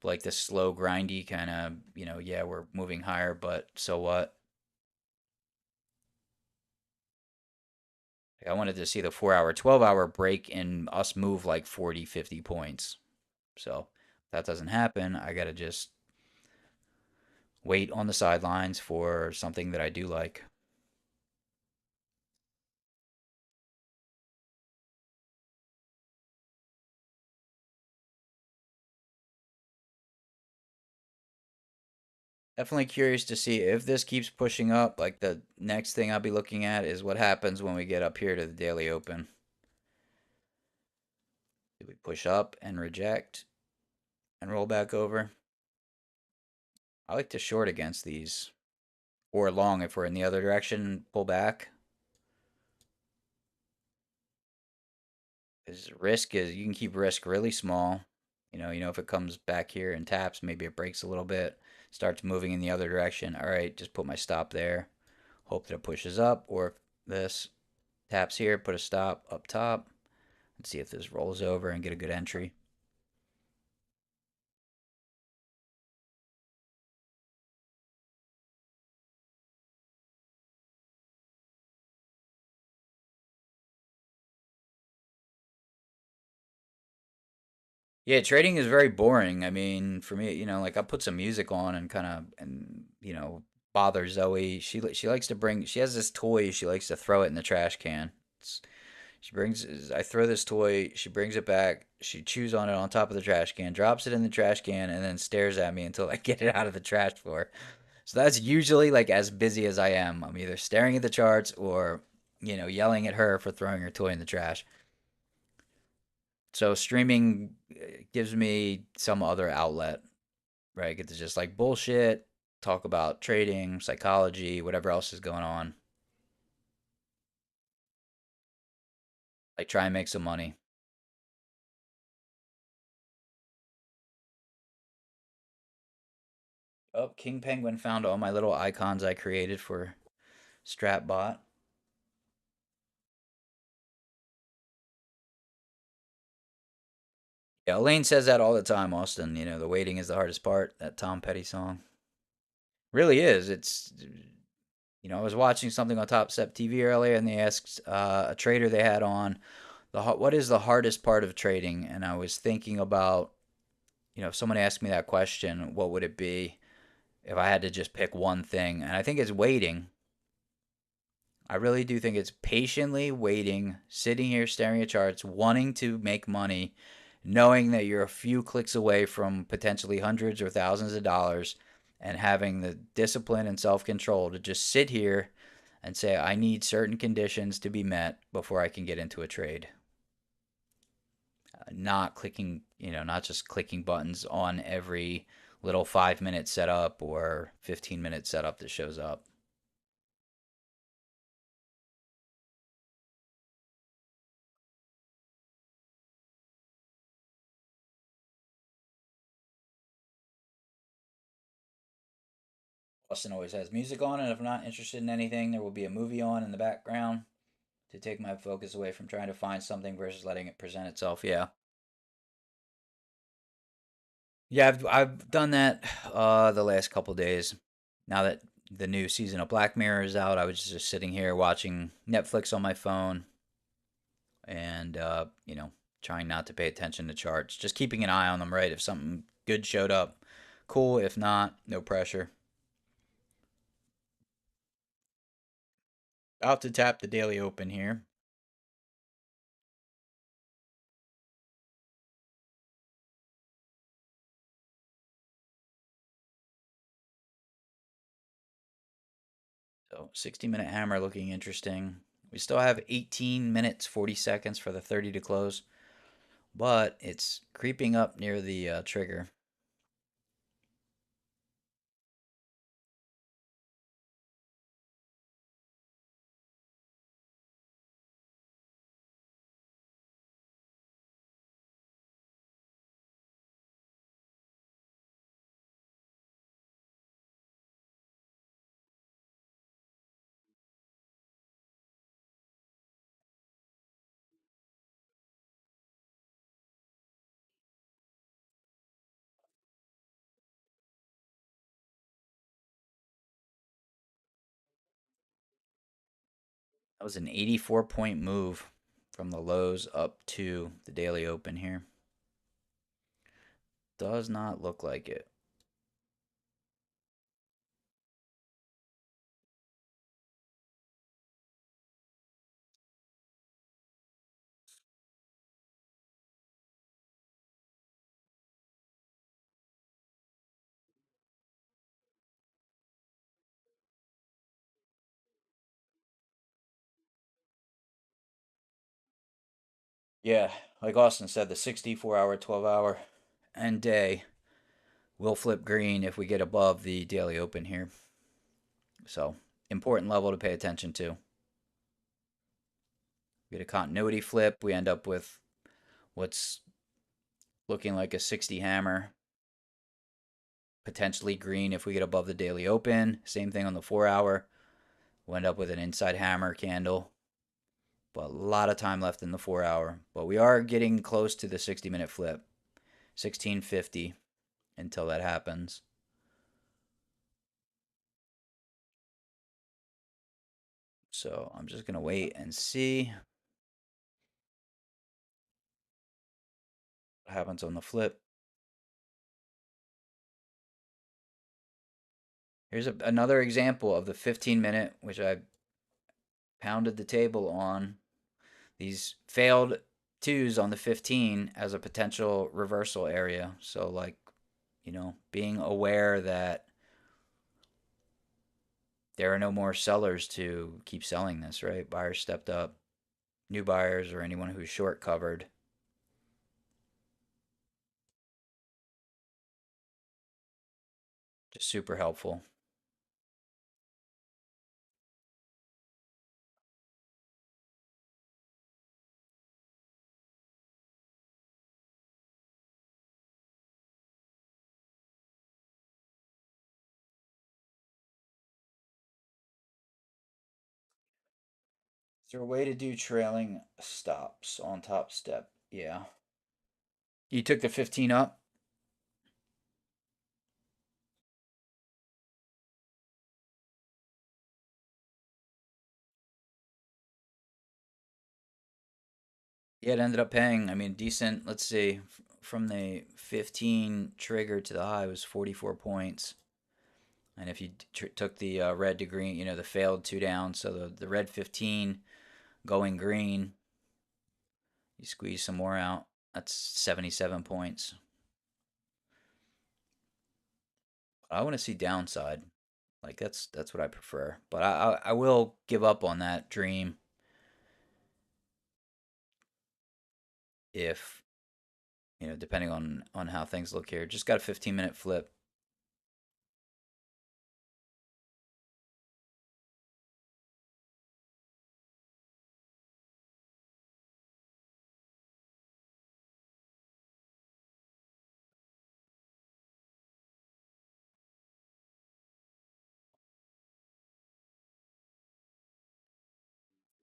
Like this slow, grindy kind of, yeah, we're moving higher, but so what? Like I wanted to see the 4 hour, 12 hour break and us move like 40, 50 points. So if that doesn't happen, I got to just wait on the sidelines for something that I do like. Definitely curious to see if this keeps pushing up. Like the next thing I'll be looking at is what happens when we get up here to the daily open. Do we push up and reject and roll back over? I like to short against these or long if we're in the other direction, pull back. Because risk is you can keep risk really small. If it comes back here and taps, maybe it breaks a little bit, starts moving in the other direction. All right, just put my stop there. Hope that it pushes up, or if this taps here, put a stop up top. Let's see if this rolls over and get a good entry. Yeah, trading is very boring. I mean, for me, like I put some music on and kind of and bother Zoe. She likes to bring. She has this toy. She likes to throw it in the trash can. It's, she brings. I throw this toy. She brings it back. She chews on it on top of the trash can, drops it in the trash can, and then stares at me until I get it out of the trash floor. So that's usually like as busy as I am. I'm either staring at the charts or yelling at her for throwing her toy in the trash. So streaming gives me some other outlet, right? I get to just like bullshit, talk about trading, psychology, whatever else is going on. Like try and make some money. Oh, King Penguin found all my little icons I created for Stratbot. Yeah, Elaine says that all the time, Austin. You know, the waiting is the hardest part, that Tom Petty song. Really is. I was watching something on Top Step TV earlier, and they asked a trader they had on what is the hardest part of trading, and I was thinking about, if someone asked me that question, what would it be if I had to just pick one thing? And I think it's waiting. I really do think it's patiently waiting, sitting here staring at charts, wanting to make money, knowing that you're a few clicks away from potentially hundreds or thousands of dollars, and having the discipline and self control to just sit here and say, I need certain conditions to be met before I can get into a trade. Not clicking, not just clicking buttons on every little 5 minute setup or 15-minute setup that shows up. Austin always has music on, and if I'm not interested in anything, there will be a movie on in the background to take my focus away from trying to find something versus letting it present itself. Yeah. Yeah, I've done that the last couple days. Now that the new season of Black Mirror is out, I was just sitting here watching Netflix on my phone and trying not to pay attention to charts, just keeping an eye on them, right? If something good showed up, cool. If not, no pressure. About to tap the daily open here. So 60-minute hammer looking interesting. We still have 18 minutes 40 seconds for the 30 to close, but it's creeping up near the trigger. That was an 84-point move from the lows up to the daily open here. Does not look like it. Yeah, like Austin said, the 64-hour, 12-hour, and day will flip green if we get above the daily open here. So, important level to pay attention to. We get a continuity flip, we end up with what's looking like a 60 hammer, potentially green if we get above the daily open. Same thing on the 4 hour. We'll end up with an inside hammer candle, but a lot of time left in the 4 hour. But we are getting close to the 60-minute flip, 1650 until that happens. So I'm just going to wait and see what happens on the flip. Here's another example of the 15-minute, which I pounded the table on. These failed twos on the 15 as a potential reversal area. So, like, being aware that there are no more sellers to keep selling this, right? Buyers stepped up, new buyers or anyone who's short covered. Just super helpful. Is there a way to do trailing stops on top step? Yeah. You took the 15 up? Yeah, it ended up paying. I mean, decent. Let's see. From the 15 trigger to the high was 44 points. And if you took the red to green, the failed two down, so the red 15 going green, you squeeze some more out. That's 77 points. I want to see downside. Like that's what I prefer. But I will give up on that dream if depending on how things look here. Just got a 15-minute flip.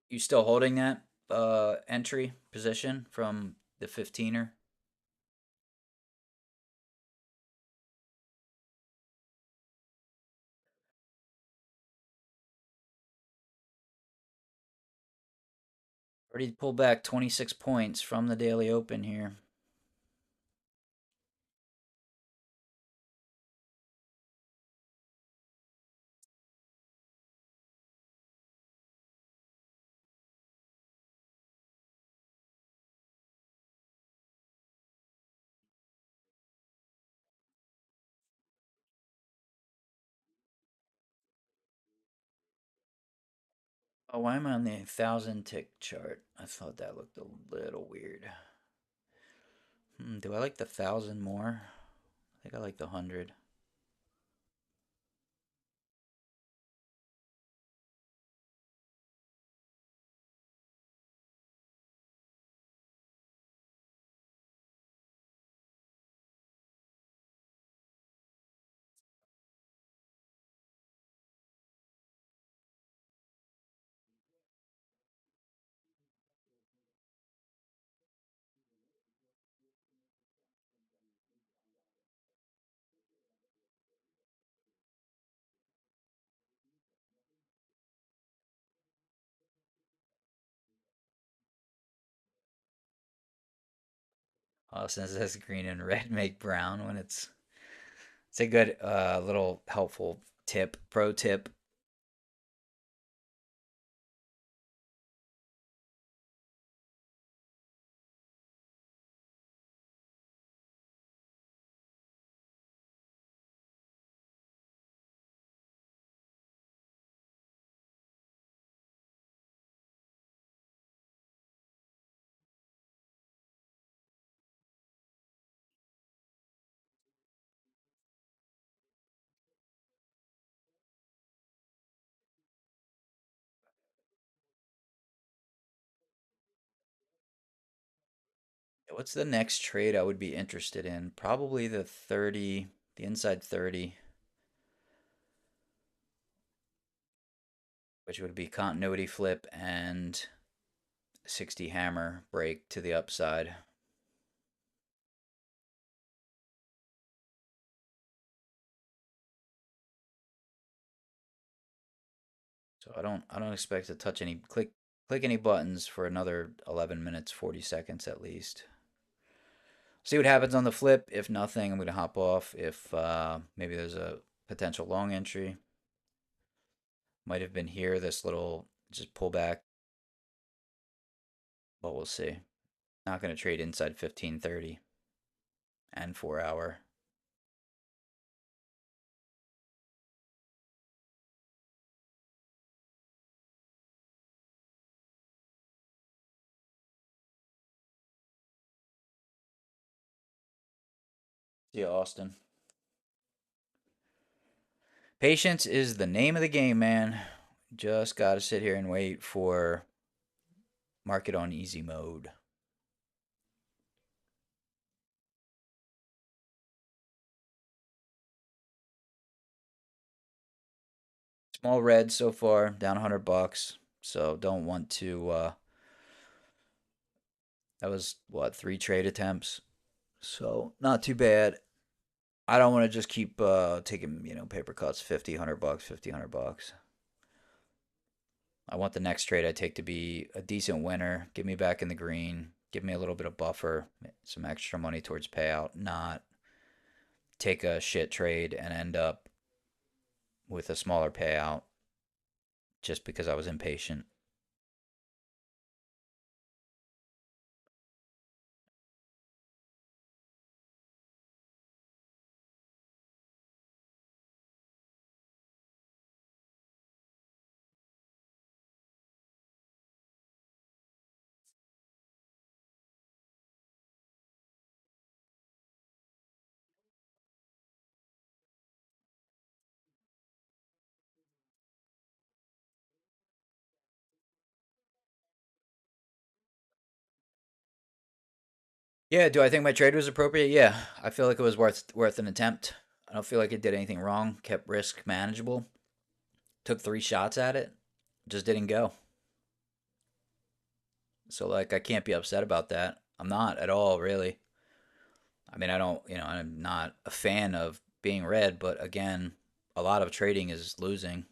You still holding that entry position from the 15er? Already pulled back 26 points from the daily open here. Oh, why am I on the 1,000 tick chart? I thought that looked a little weird. Do I like the 1,000 more? I think I like the 100. Oh, since it says green and red make brown when it's a good little helpful tip, pro tip. What's the next trade I would be interested in? Probably the 30, the inside 30, which would be continuity flip and 60 hammer break to the upside. So I don't expect to touch any click any buttons for another 11 minutes 40 seconds at least. See what happens on the flip. If nothing, I'm going to hop off. If maybe there's a potential long entry, might have been here, this little just pull back, but we'll see. Not going to trade inside 15:30 and 4 hour. See you, Austin. Patience is the name of the game, man. Just got to sit here and wait for market on easy mode. Small red so far, down $100. So don't want to. That was what, three trade attempts. So not too bad. I don't want to just keep taking paper cuts, 50, 100 bucks, 50, 100 bucks. I want the next trade I take to be a decent winner, get me back in the green, give me a little bit of buffer, some extra money towards payout, not take a shit trade and end up with a smaller payout just because I was impatient. Yeah, do I think my trade was appropriate? Yeah, I feel like it was worth an attempt. I don't feel like it did anything wrong. Kept risk manageable. Took three shots at it. Just didn't go. So like I can't be upset about that. I'm not at all, really. I mean, I don't, I'm not a fan of being red, but again, a lot of trading is losing.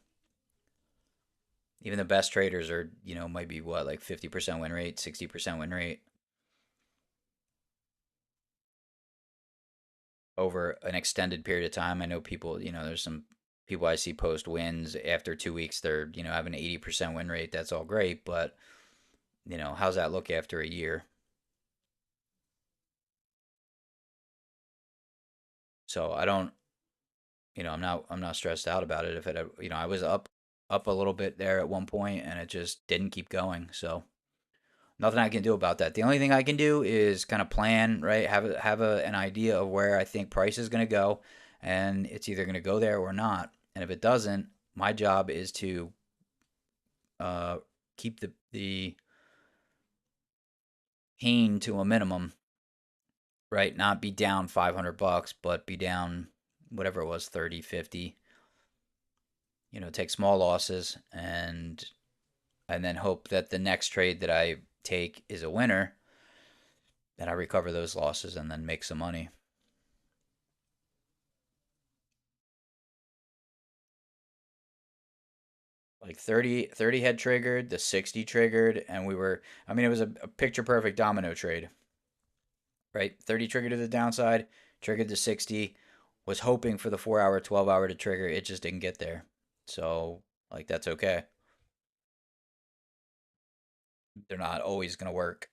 Even the best traders are, might be what, like 50% win rate, 60% win rate over an extended period of time. I know people, there's some people I see post wins after 2 weeks, they're, have an 80% win rate. That's all great, but, how's that look after a year? So I don't, I'm not stressed out about it. If it, I was up a little bit there at one point and it just didn't keep going. So nothing I can do about that. The only thing I can do is kind of plan, right? An idea of where I think price is going to go, and it's either going to go there or not. And if it doesn't, my job is to uh, keep the pain to a minimum, right? Not be down 500 bucks, but be down whatever it was, 30, 50. Take small losses and then hope that the next trade that I take is a winner, and I recover those losses and then make some money. Like 30 had triggered, the 60 triggered, and I mean, it was a picture perfect domino trade, right? 30 triggered to the downside, triggered to 60, was hoping for the 4 hour, 12 hour to trigger. It just didn't get there. So, like, that's okay. They're not always going to work.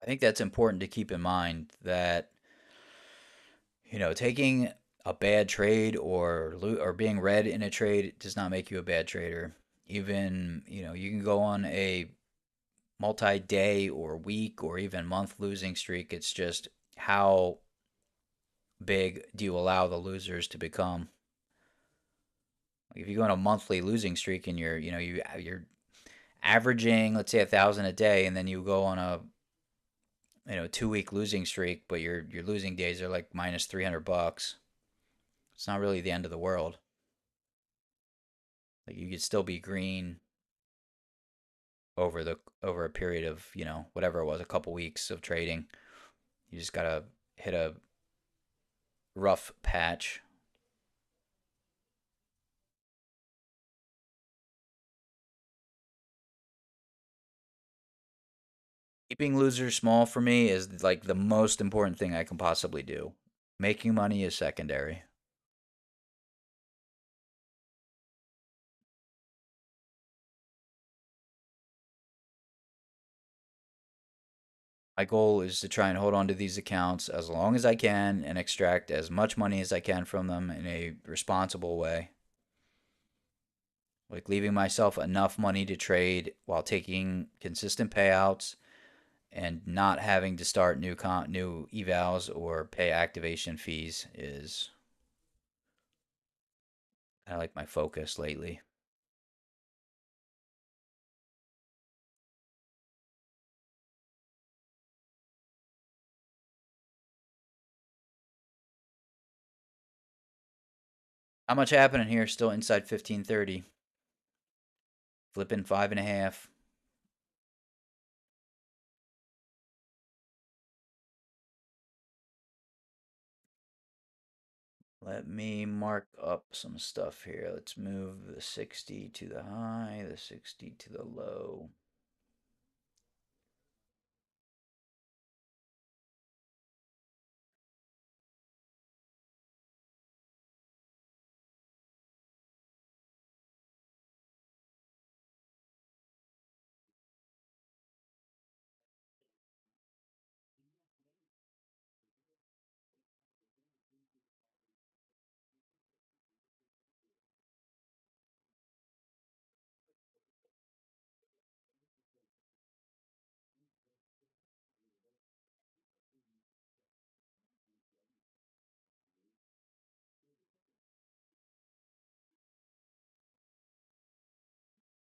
I think that's important to keep in mind that, taking a bad trade or being red in a trade does not make you a bad trader. Even, you can go on a multi-day or week or even month losing streak. It's just how big do you allow the losers to become? Like if you go on a monthly losing streak and you're averaging, let's say, 1,000 a day, and then you go on a 2 week losing streak, but your losing days are like minus 300 bucks. It's not really the end of the world. Like you could still be green over a period of whatever it was, a couple weeks of trading. You just gotta hit a rough patch. Keeping losers small for me is like the most important thing I can possibly do. Making money is secondary. My goal is to try and hold on to these accounts as long as I can and extract as much money as I can from them in a responsible way. Like leaving myself enough money to trade while taking consistent payouts and not having to start new evals or pay activation fees is kind of like my focus lately. How much happening here? Still inside 1530. Flipping 5.5. Let me mark up some stuff here. Let's move the 60 to the high, the 60 to the low.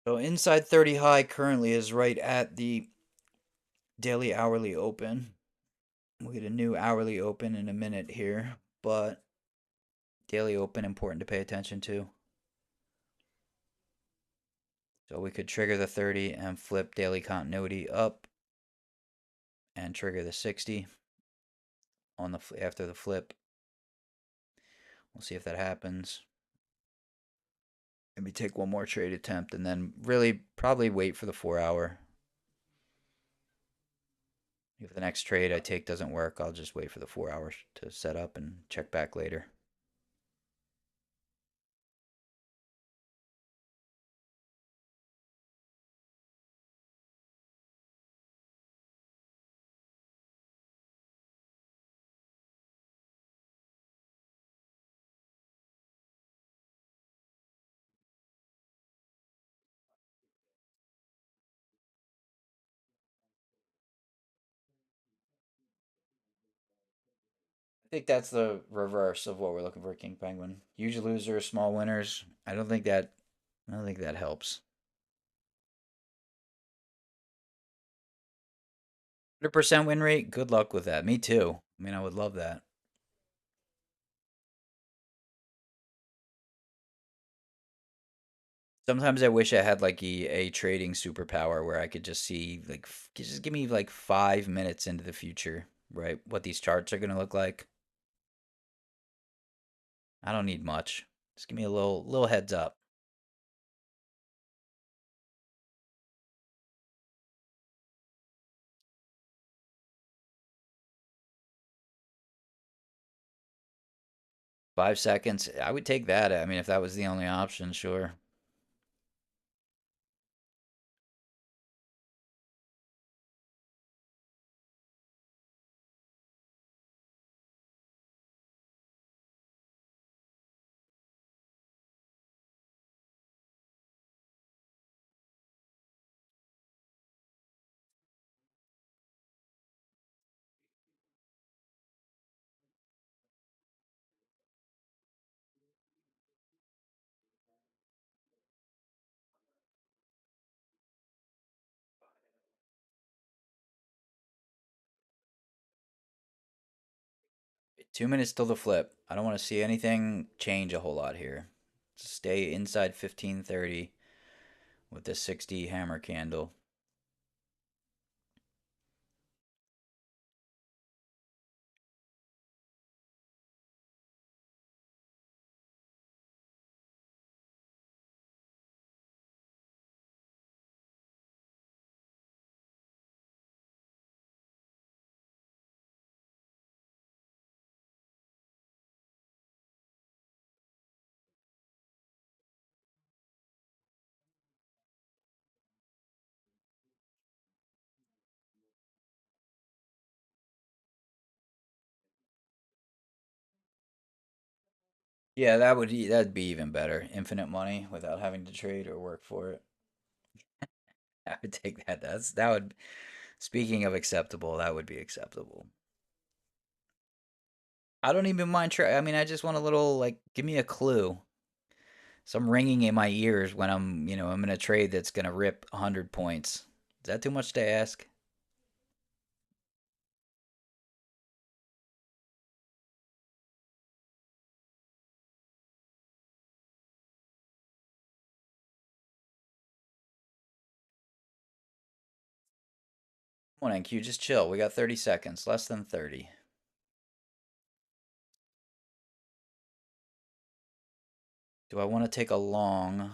So inside 30 high currently is right at the daily hourly open. We'll get a new hourly open in a minute here, but daily open important to pay attention to. So we could trigger the 30 and flip daily continuity up and trigger the 60 on the after the flip. We'll see if that happens. Maybe take one more trade attempt and then really probably wait for the 4 hour. If the next trade I take doesn't work, I'll just wait for the 4 hours to set up and check back later. I think that's the reverse of what we're looking for, King Penguin. Huge losers, small winners. I don't think that helps. 100% win rate. Good luck with that. Me too. I mean, I would love that. Sometimes I wish I had like a trading superpower where I could just see like just give me like 5 minutes into the future, right? What these charts are gonna look like. I don't need much. Just give me a little heads up. 5 seconds. I would take that. I mean, if that was the only option, sure. Okay, 2 minutes till the flip. I don't want to see anything change a whole lot here. Stay inside 1530 with the 60 hammer candle. Yeah, that'd be even better. Infinite money without having to trade or work for it. I would take that. That would. Speaking of acceptable, that would be acceptable. I don't even mind try. I mean, I just want a little like give me a clue. Some ringing in my ears when I'm in a trade that's gonna rip 100 points. Is that too much to ask? Come on, NQ, just chill. We got 30 seconds, less than 30. Do I want to take a long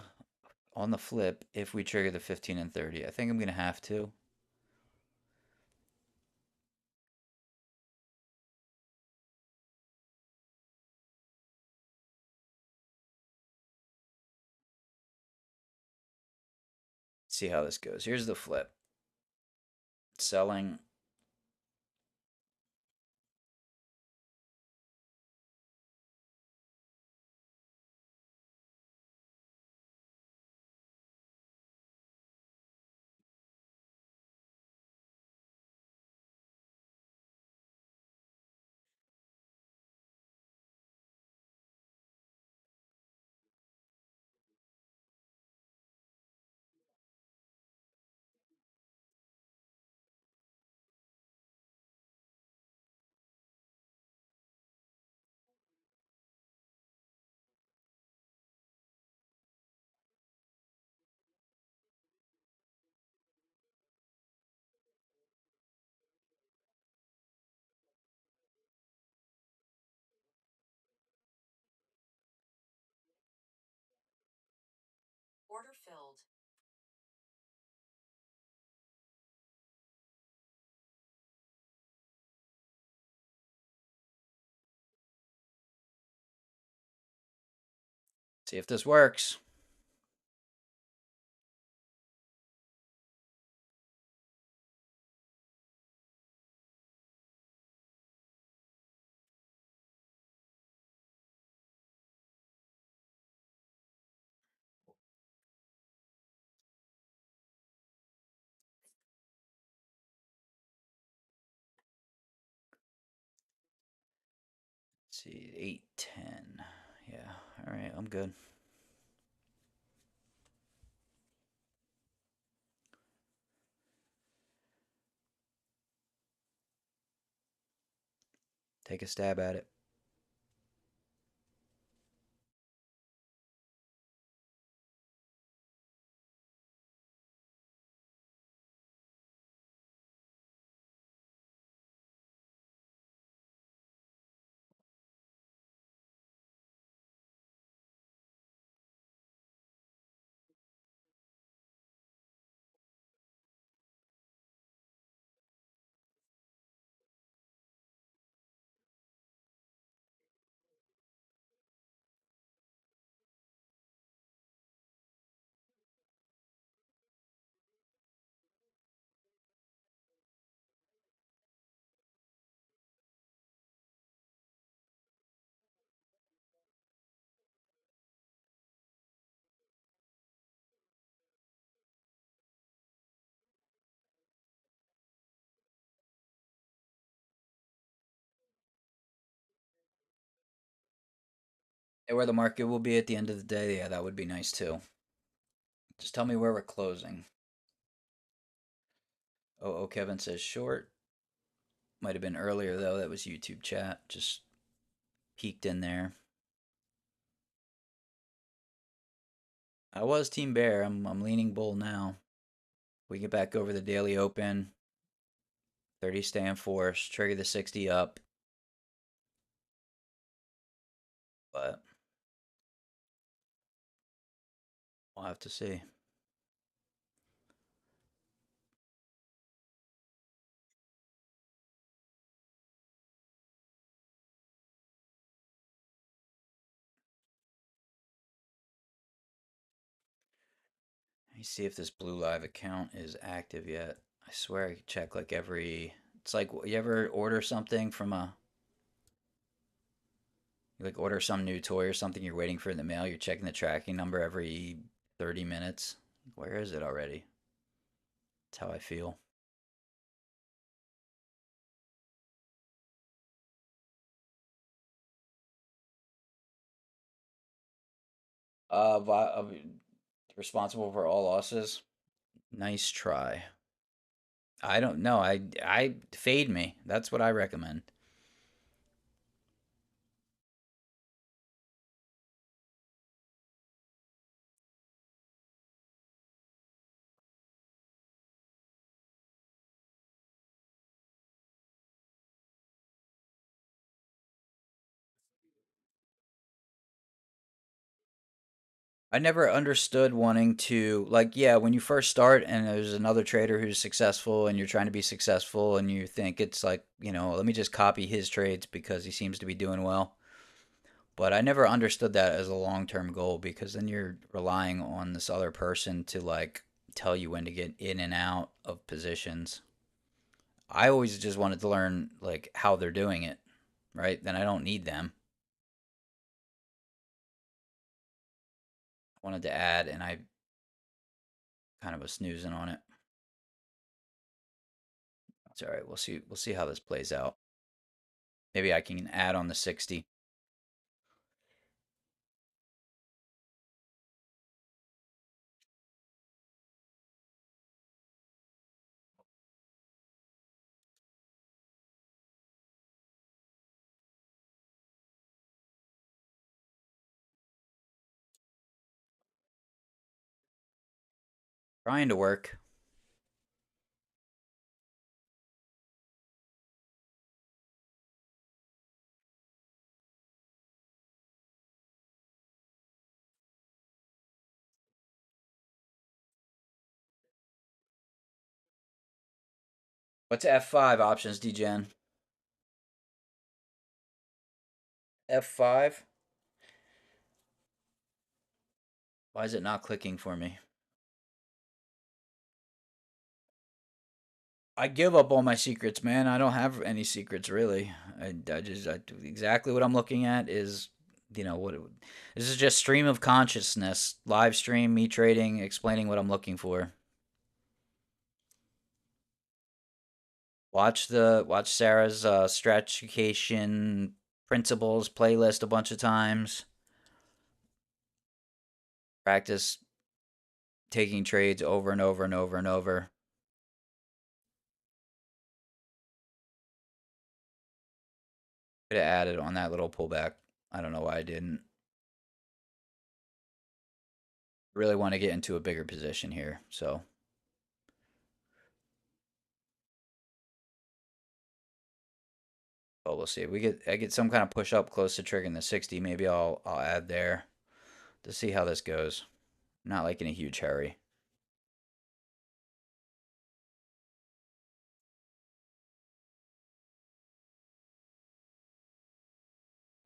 on the flip if we trigger the 15 and 30? I think I'm going to have to. See how this goes. Here's the flip. Selling. Order filled. See if this works. Let's see, 8, 10. Yeah, all right, I'm good. Take a stab at it. And where the market will be at the end of the day, yeah, that would be nice too. Just tell me where we're closing. Oh, Kevin says short. Might have been earlier though. That was YouTube chat. Just peeked in there. I was Team Bear. I'm leaning bull now. We get back over the daily open. 30 stay in force. Trigger the 60 up. But we'll have to see. Let me see if this Blue Live account is active yet. I swear I check like every. It's like you ever order something from a. You like order some new toy or something you're waiting for in the mail. You're checking the tracking number every 30 minutes. Where is it already? That's how I feel. Responsible for all losses. Nice try. I don't know. I fade me. That's what I recommend. I never understood wanting to, like, yeah, when you first start and there's another trader who's successful and you're trying to be successful and you think it's like, let me just copy his trades because he seems to be doing well. But I never understood that as a long-term goal because then you're relying on this other person to like tell you when to get in and out of positions. I always just wanted to learn like how they're doing it, right? Then I don't need them. I wanted to add and I kind of was snoozing on it. That's all right. We'll see how this plays out. Maybe I can add on the 60. Trying to work. What's F5 options, DGen? F5? Why is it not clicking for me? I give up all my secrets, man. I don't have any secrets really. Exactly what I'm looking at is, this is just stream of consciousness, live stream, me trading, explaining what I'm looking for. Watch Sarah's stratification principles playlist a bunch of times. Practice taking trades over and over and over and over. Could have added on that little pullback. I don't know why I didn't. Really want to get into a bigger position here, so but we'll see. If I get some kind of push up close to triggering the 60. Maybe I'll add there to see how this goes. Not like in a huge hurry.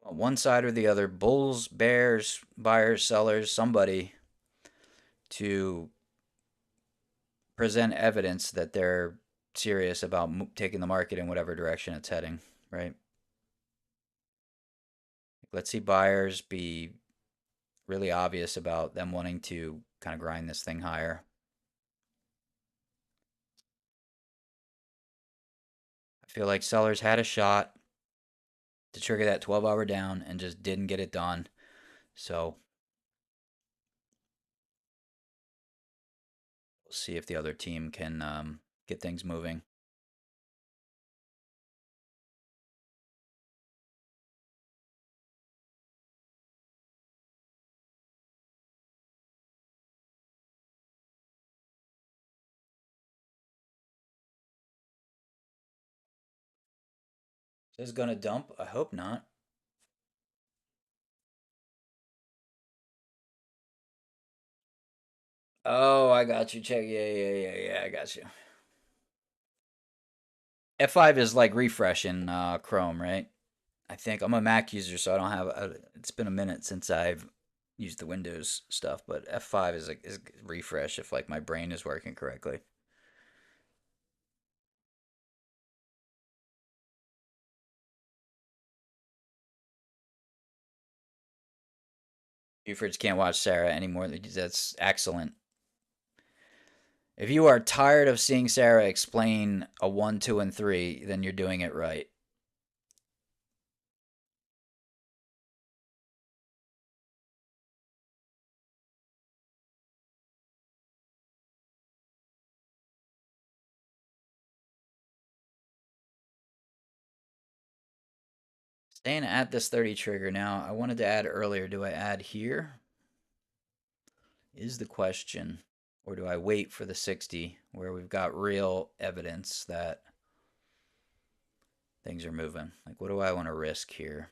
On one side or the other, bulls, bears, buyers, sellers, somebody to present evidence that they're serious about taking the market in whatever direction it's heading, right? Let's see buyers be really obvious about them wanting to kind of grind this thing higher. I feel like sellers had a shot to trigger that 12-hour down and just didn't get it done. So we'll see if the other team can get things moving. Is this going to dump? I hope not. Oh, I got you. Check. Yeah, yeah, yeah, yeah. I got you. F5 is like refresh in Chrome, right? I think I'm a Mac user, so I don't have. It's been a minute since I've used the Windows stuff, but F5 is refresh if like my brain is working correctly. Bufords can't watch Sarah anymore. That's excellent. If you are tired of seeing Sarah explain a 1, 2, and 3, then you're doing it right. Staying at this 30 trigger now. I wanted to add earlier. Do I add here? Is the question. Or do I wait for the 60 where we've got real evidence that things are moving? Like, what do I want to risk here?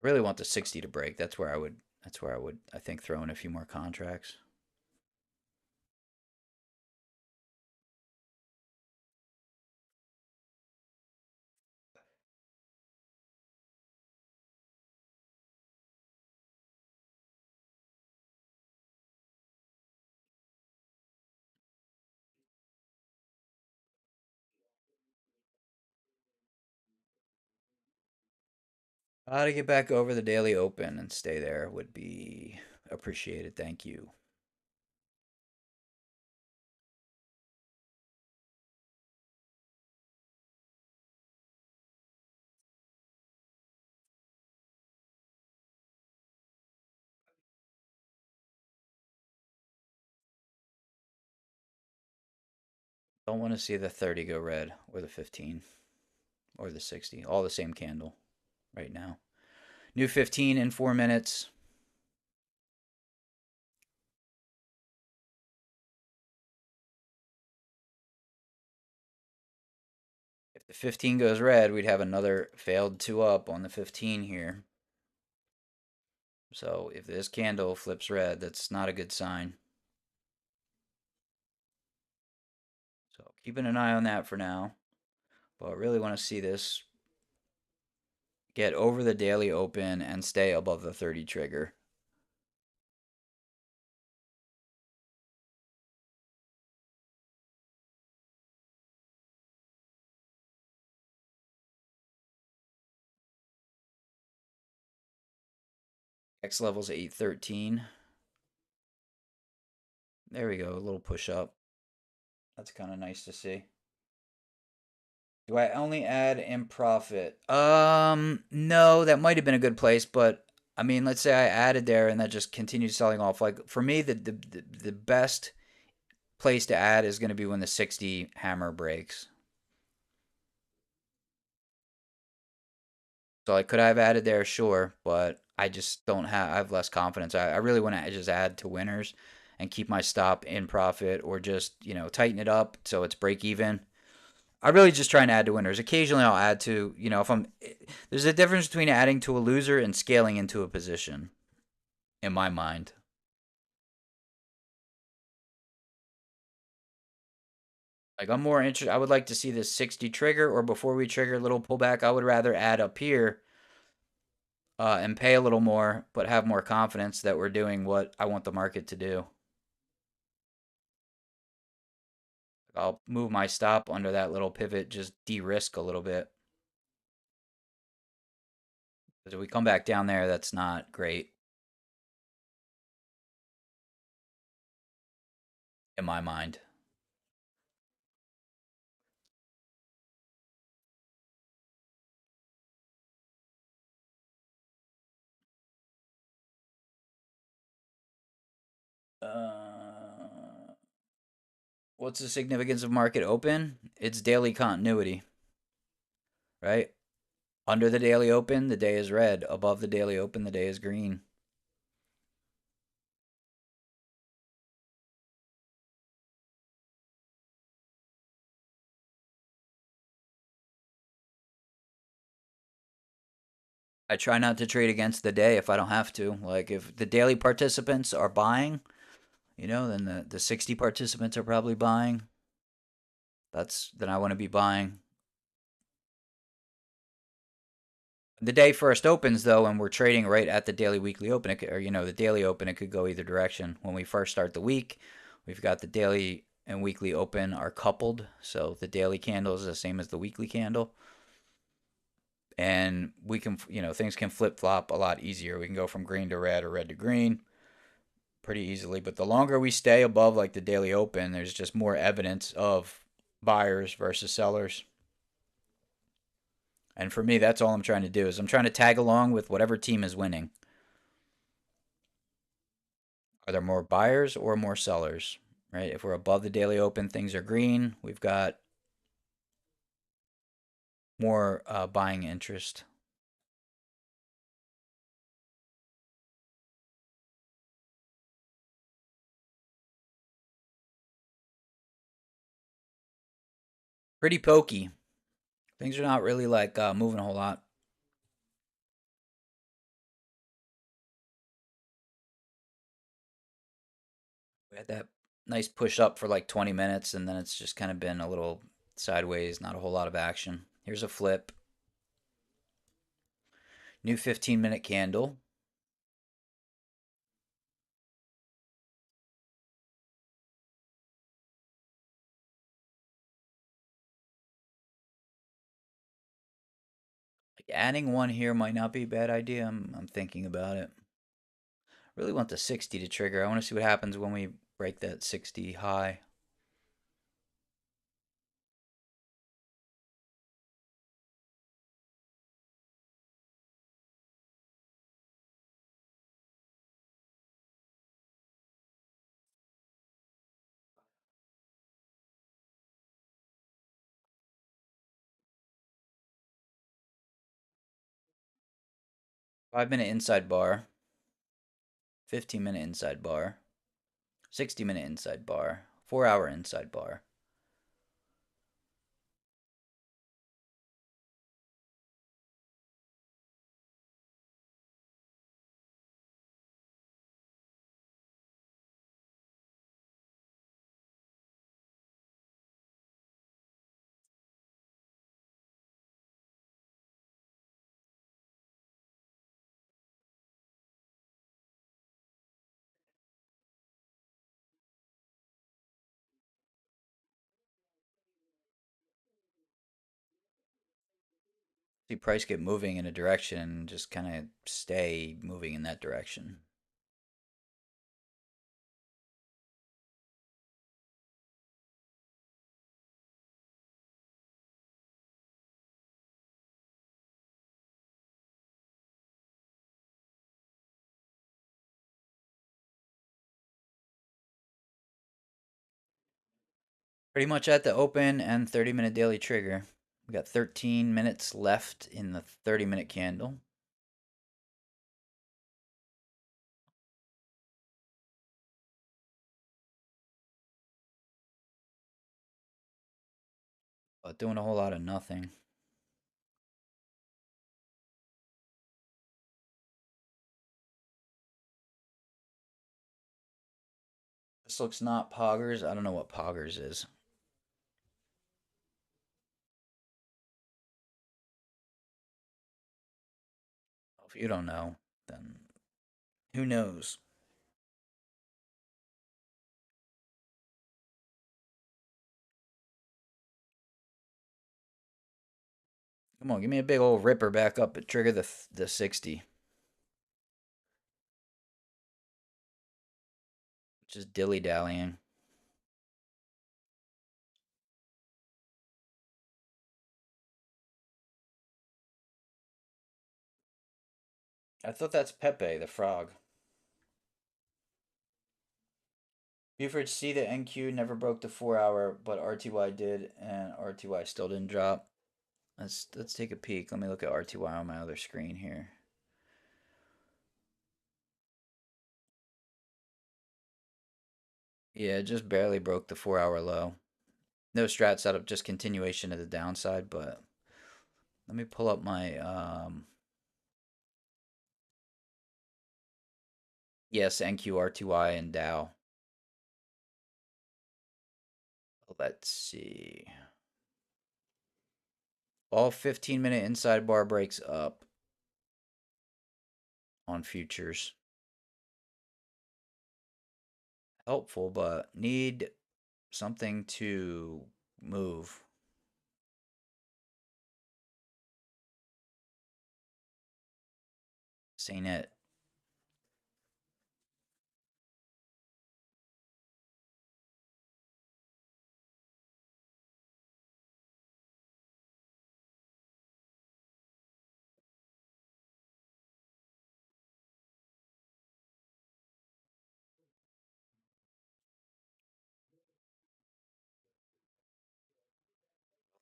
Really want the 60 to break. That's where I would I think throw in a few more contracts. How to get back over the daily open and stay there would be appreciated. Thank you. Don't want to see the 30 go red or the 15 or the 60. All the same candle right now. New 15 in 4 minutes. If the 15 goes red, we'd have another failed 2 up on the 15 here. So if this candle flips red, that's not a good sign. So keeping an eye on that for now. But I really want to see this get over the daily open and stay above the 30 trigger. X level's 813. There we go, a little push up. That's kind of nice to see. Do I only add in profit? No, that might have been a good place, but I mean, let's say I added there and that just continued selling off. Like for me, the best place to add is going to be when the 60 hammer breaks. So I could have added there, sure, but I just don't have. I have less confidence. I really want to just add to winners and keep my stop in profit, or just tighten it up so it's break even. I really just try and add to winners. Occasionally, I'll add to if I'm. There's a difference between adding to a loser and scaling into a position, in my mind. Like I'm more interested. I would like to see this 60 trigger, or before we trigger a little pullback, I would rather add up here and pay a little more, but have more confidence that we're doing what I want the market to do. I'll move my stop under that little pivot, just de-risk a little bit. Because if we come back down there, that's not great in my mind. What's the significance of market open? It's daily continuity, right? Under the daily open, the day is red. Above the daily open, the day is green. I try not to trade against the day if I don't have to. Like if the daily participants are buying, then the 60 participants are probably buying. Then I want to be buying. The day first opens though, and we're trading right at the daily weekly open, or the daily open. It could go either direction. When we first start the week, we've got the daily and weekly open are coupled, so the daily candle is the same as the weekly candle, and we can things can flip flop a lot easier. We can go from green to red or red to green pretty easily. But the longer we stay above like the daily open, there's just more evidence of buyers versus sellers. And for me, that's all I'm trying to do is I'm trying to tag along with whatever team is winning. Are there more buyers or more sellers? Right? If we're above the daily open, things are green. We've got more buying interest. Pretty pokey. Things are not really like moving a whole lot. We had that nice push up for like 20 minutes, and then it's just kind of been a little sideways, not a whole lot of action. Here's a flip. New 15-minute candle. Like adding one here might not be a bad idea. I'm thinking about it. Really want the 60 to trigger. I want to see what happens when we break that 60 high. 5-minute inside bar. 15-minute inside bar. 60-minute inside bar. 4-hour inside bar. See price get moving in a direction and just kind of stay moving in that direction. Pretty much at the open and 30-minute daily trigger. We got 13 minutes left in the 30-minute candle. But doing a whole lot of nothing. This looks not poggers. I don't know what poggers is. If you don't know, then who knows? Come on, give me a big old ripper back up and trigger the 60. Just dilly dallying. I thought that's Pepe, the frog. Buford C, the NQ never broke the 4 hour, but RTY did, and RTY still didn't drop. Let's take a peek. Let me look at RTY on my other screen here. Yeah, it just barely broke the 4 hour low. No strat setup, just continuation of the downside, but let me pull up my yes, NQRTY and Dow. Let's see. All 15-minute inside bar breaks up on futures. Helpful, but need something to move. Seen it.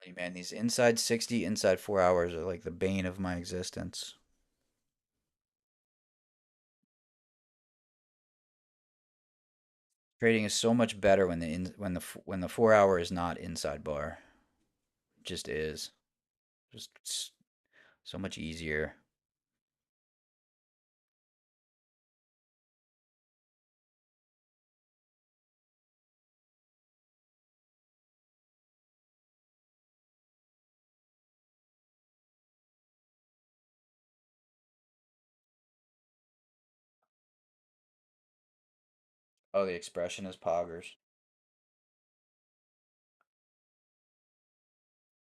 Hey, man, these inside 60, inside 4 hours are like the bane of my existence. Trading is so much better when the 4 hour is not inside bar. It just is. Just so much easier. Oh, the expression is poggers.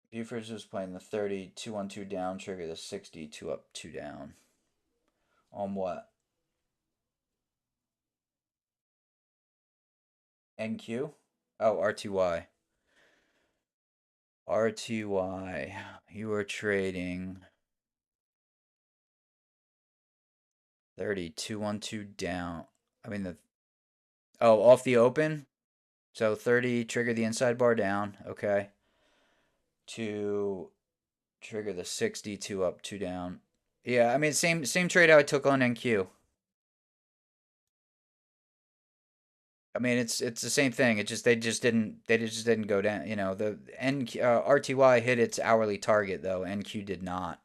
Buford was playing the 30, 2 on 2 down, trigger the 60, 2 up, 2 down. On what? NQ? Oh, RTY. RTY. You are trading 30, 2 on 2 down. I mean, oh, off the open? So 30, trigger the inside bar down. Okay. To trigger the 60, 2 up, 2 down. Yeah, I mean, same trade I took on NQ. I mean, it's the same thing. It just they just didn't go down. You know, the RTY hit its hourly target though. NQ did not.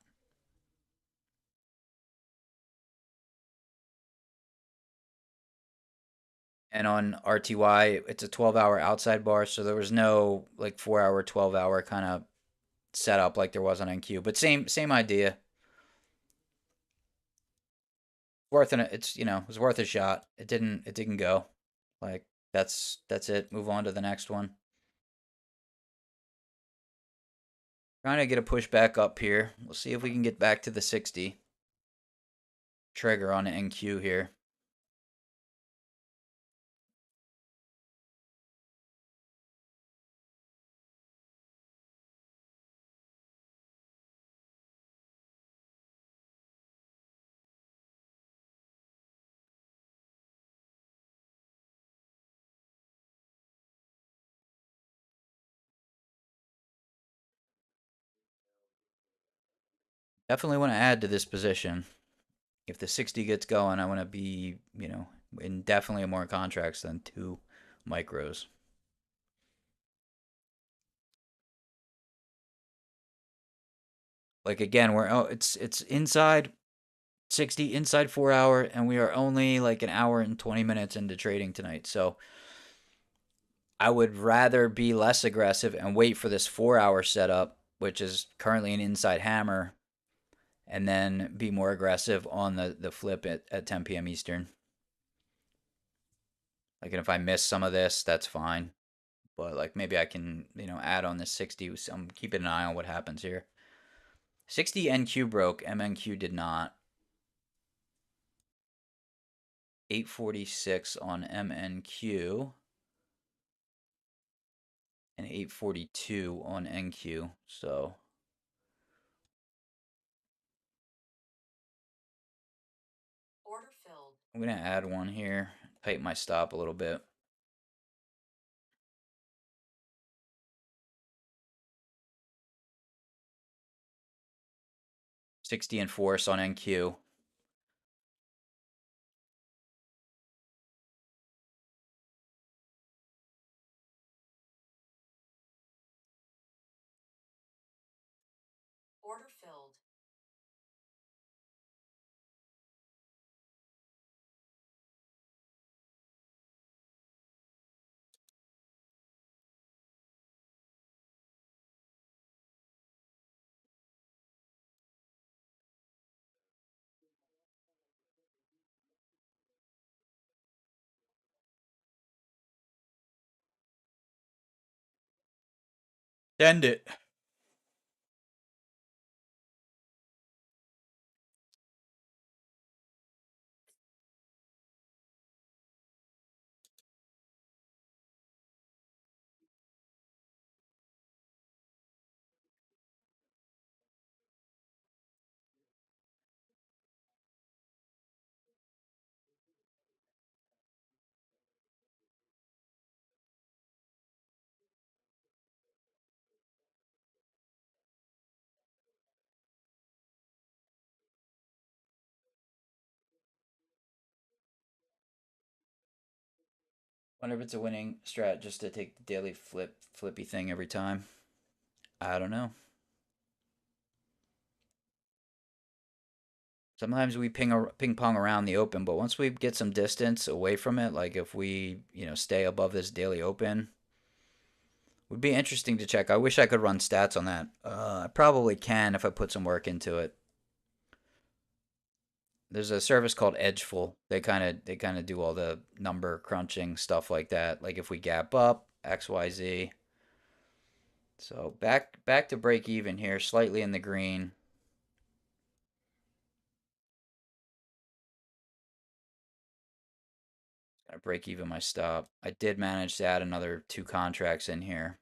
And on RTY, it's a 12-hour outside bar, so there was no like 4 hour, 12-hour kind of setup like there was on NQ. But same idea. Worth it. It's it was worth a shot. It didn't go. Like that's it. Move on to the next one. Trying to get a push back up here. We'll see if we can get back to the 60. Trigger on the NQ here. Definitely want to add to this position. If the 60 gets going, I want to be, in definitely more contracts than two micros. Like again, it's inside 60, inside 4 hour, and we are only like an hour and 20 minutes into trading tonight. So I would rather be less aggressive and wait for this 4 hour setup, which is currently an inside hammer, and then be more aggressive on the flip at 10 p.m. Eastern. Like, and if I miss some of this, that's fine. But like maybe I can, add on this 60. I'm keeping an eye on what happens here. 60 NQ broke, MNQ did not. 846 on MNQ and 842 on NQ. So I'm gonna add one here. Tighten my stop a little bit. 60 and force on NQ. Send it. Wonder if it's a winning strat just to take the daily flippy thing every time. I don't know. Sometimes we ping pong around the open, but once we get some distance away from it, like if we stay above this daily open, would be interesting to check. I wish I could run stats on that. I probably can if I put some work into it. there's a service called Edgeful. They kind of do all the number crunching stuff like that. Like if we gap up XYZ. So back to break even here, slightly in the green. Gonna break even my stop. I did manage to add another two contracts in here.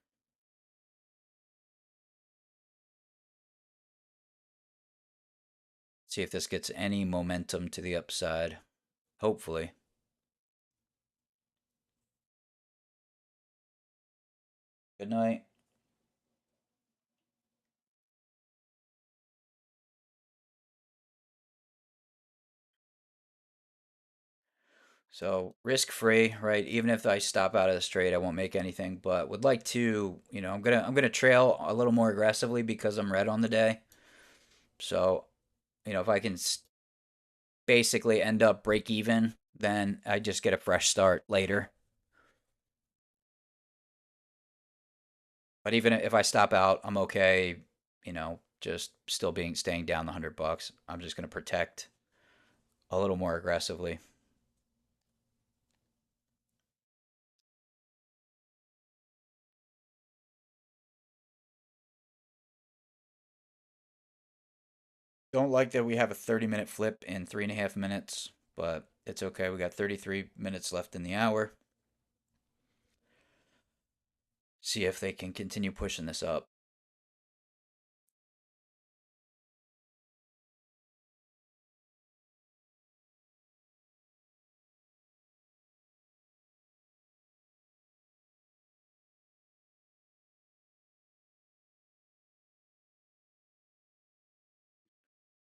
See if this gets any momentum to the upside. Hopefully. Good night. So risk free, right? Even if I stop out of this trade, I won't make anything. But would like to, I'm gonna trail a little more aggressively because I'm red on the day. So if I can basically end up break even, then I just get a fresh start later. But even if I stop out, I'm okay. Just still being staying down the $100. I'm just gonna protect a little more aggressively. Don't like that we have a 30-minute flip in 3.5 minutes, but it's okay. We got 33 minutes left in the hour. See if they can continue pushing this up.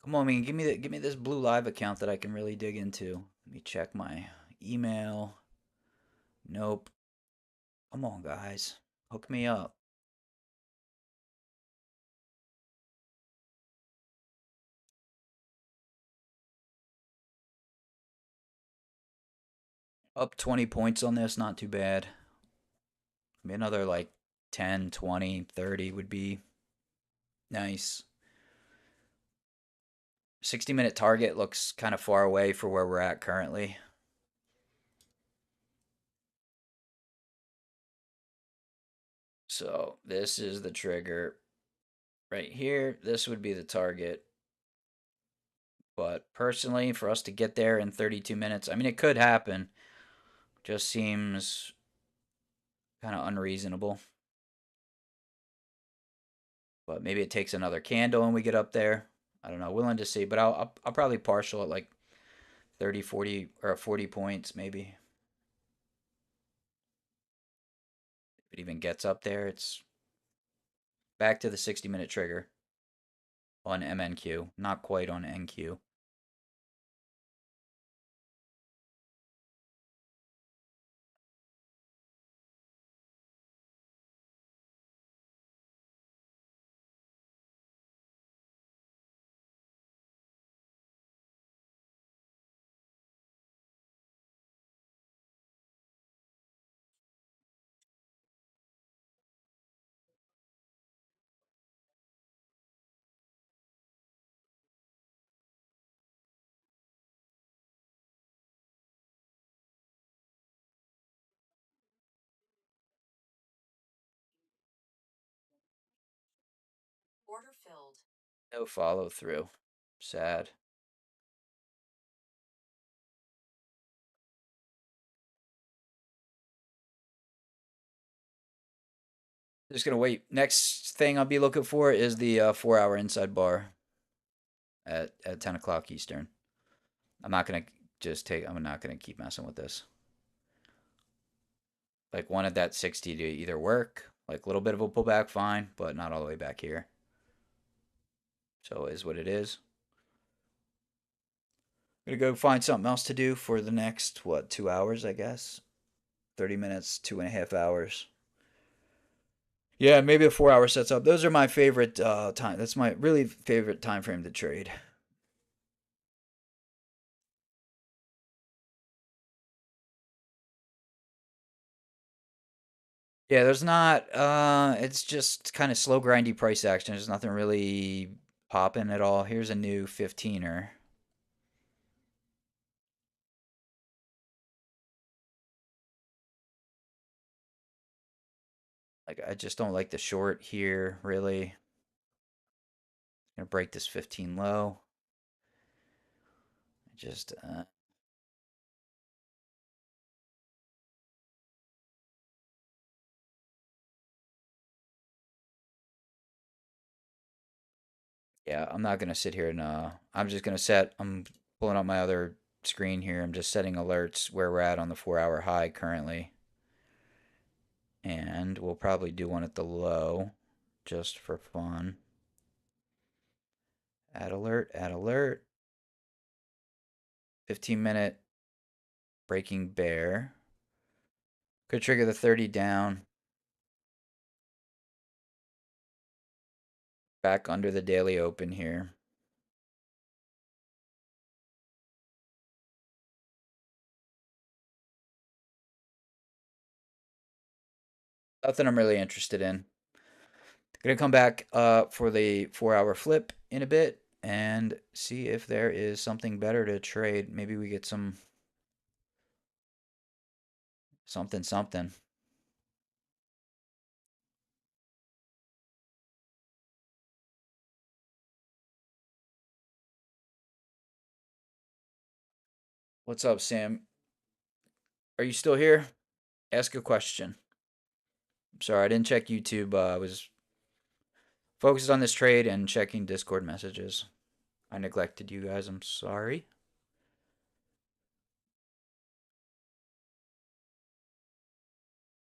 Come on, man. Give me this blue live account that I can really dig into. Let me check my email. Nope. Come on, guys. Hook me up. Up 20 points on this, not too bad. Maybe another like 10, 20, 30 would be nice. 60-minute target looks kind of far away for where we're at currently. So this is the trigger right here. This would be the target. But personally, for us to get there in 32 minutes, I mean, it could happen. Just seems kind of unreasonable. But maybe it takes another candle and we get up there. I don't know. Willing to see, but I'll probably partial at like 30, 40, or 40 points maybe. If it even gets up there, it's back to the 60-minute trigger on MNQ, not quite on NQ. No follow through. Sad. Just gonna wait. Next thing I'll be looking for is the 4 hour inside bar at 10 o'clock Eastern. I'm not gonna I'm not gonna keep messing with this. Like wanted that 60 to either work, like a little bit of a pullback, fine, but not all the way back here. So it is what it is. I'm gonna go find something else to do for the next 2 hours, I guess. 30 minutes, 2.5 hours. Yeah, maybe a 4 hour sets up. Those are my favorite time. That's my really favorite time frame to trade. Yeah, there's not it's just kind of slow grindy price action. There's nothing really popping at all. Here's a new 15er. Like I just don't like the short here, really. Gonna break this 15 low. Just yeah, I'm not gonna sit here and I'm just gonna set. I'm pulling up my other screen here. I'm just setting alerts where we're at on the 4 hour high currently, and we'll probably do one at the low, just for fun. Add alert, add alert. 15-minute breaking bear. Could trigger the 30 down. Back under the daily open here. Nothing I'm really interested in. Gonna come back for the 4 hour flip in a bit and see if there is something better to trade. Maybe we get some something something. What's up, Sam? Are you still here? Ask a question. Sorry, I didn't check YouTube. I was focused on this trade and checking Discord messages. I neglected you guys. I'm sorry.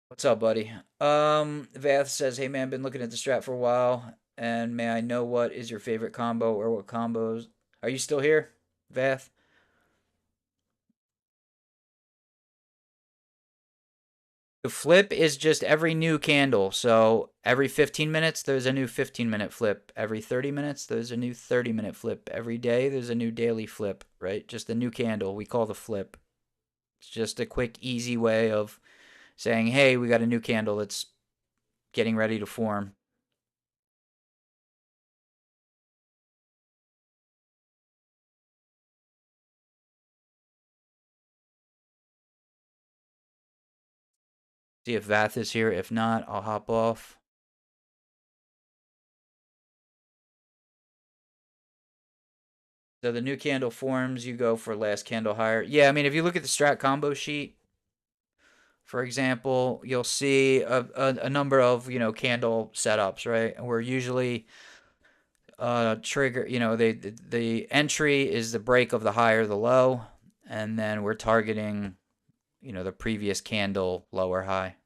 What's up, buddy? Vath says, "Hey man, been looking at the strat for a while, and may I know what is your favorite combo or what combos? Are you still here, Vath?" The flip is just every new candle. So every 15 minutes, there's a new 15-minute flip. Every 30 minutes, there's a new 30-minute flip. Every day, there's a new daily flip, right? Just a new candle. We call the flip. It's just a quick, easy way of saying, hey, we got a new candle that's getting ready to form. See if Vath is here. If not, I'll hop off. So the new candle forms, you go for last candle higher. Yeah, I mean, if you look at the strat combo sheet, for example, you'll see a number of, candle setups, right? And we're usually trigger, the entry is the break of the high or the low, and then we're targeting, the previous candle low or high.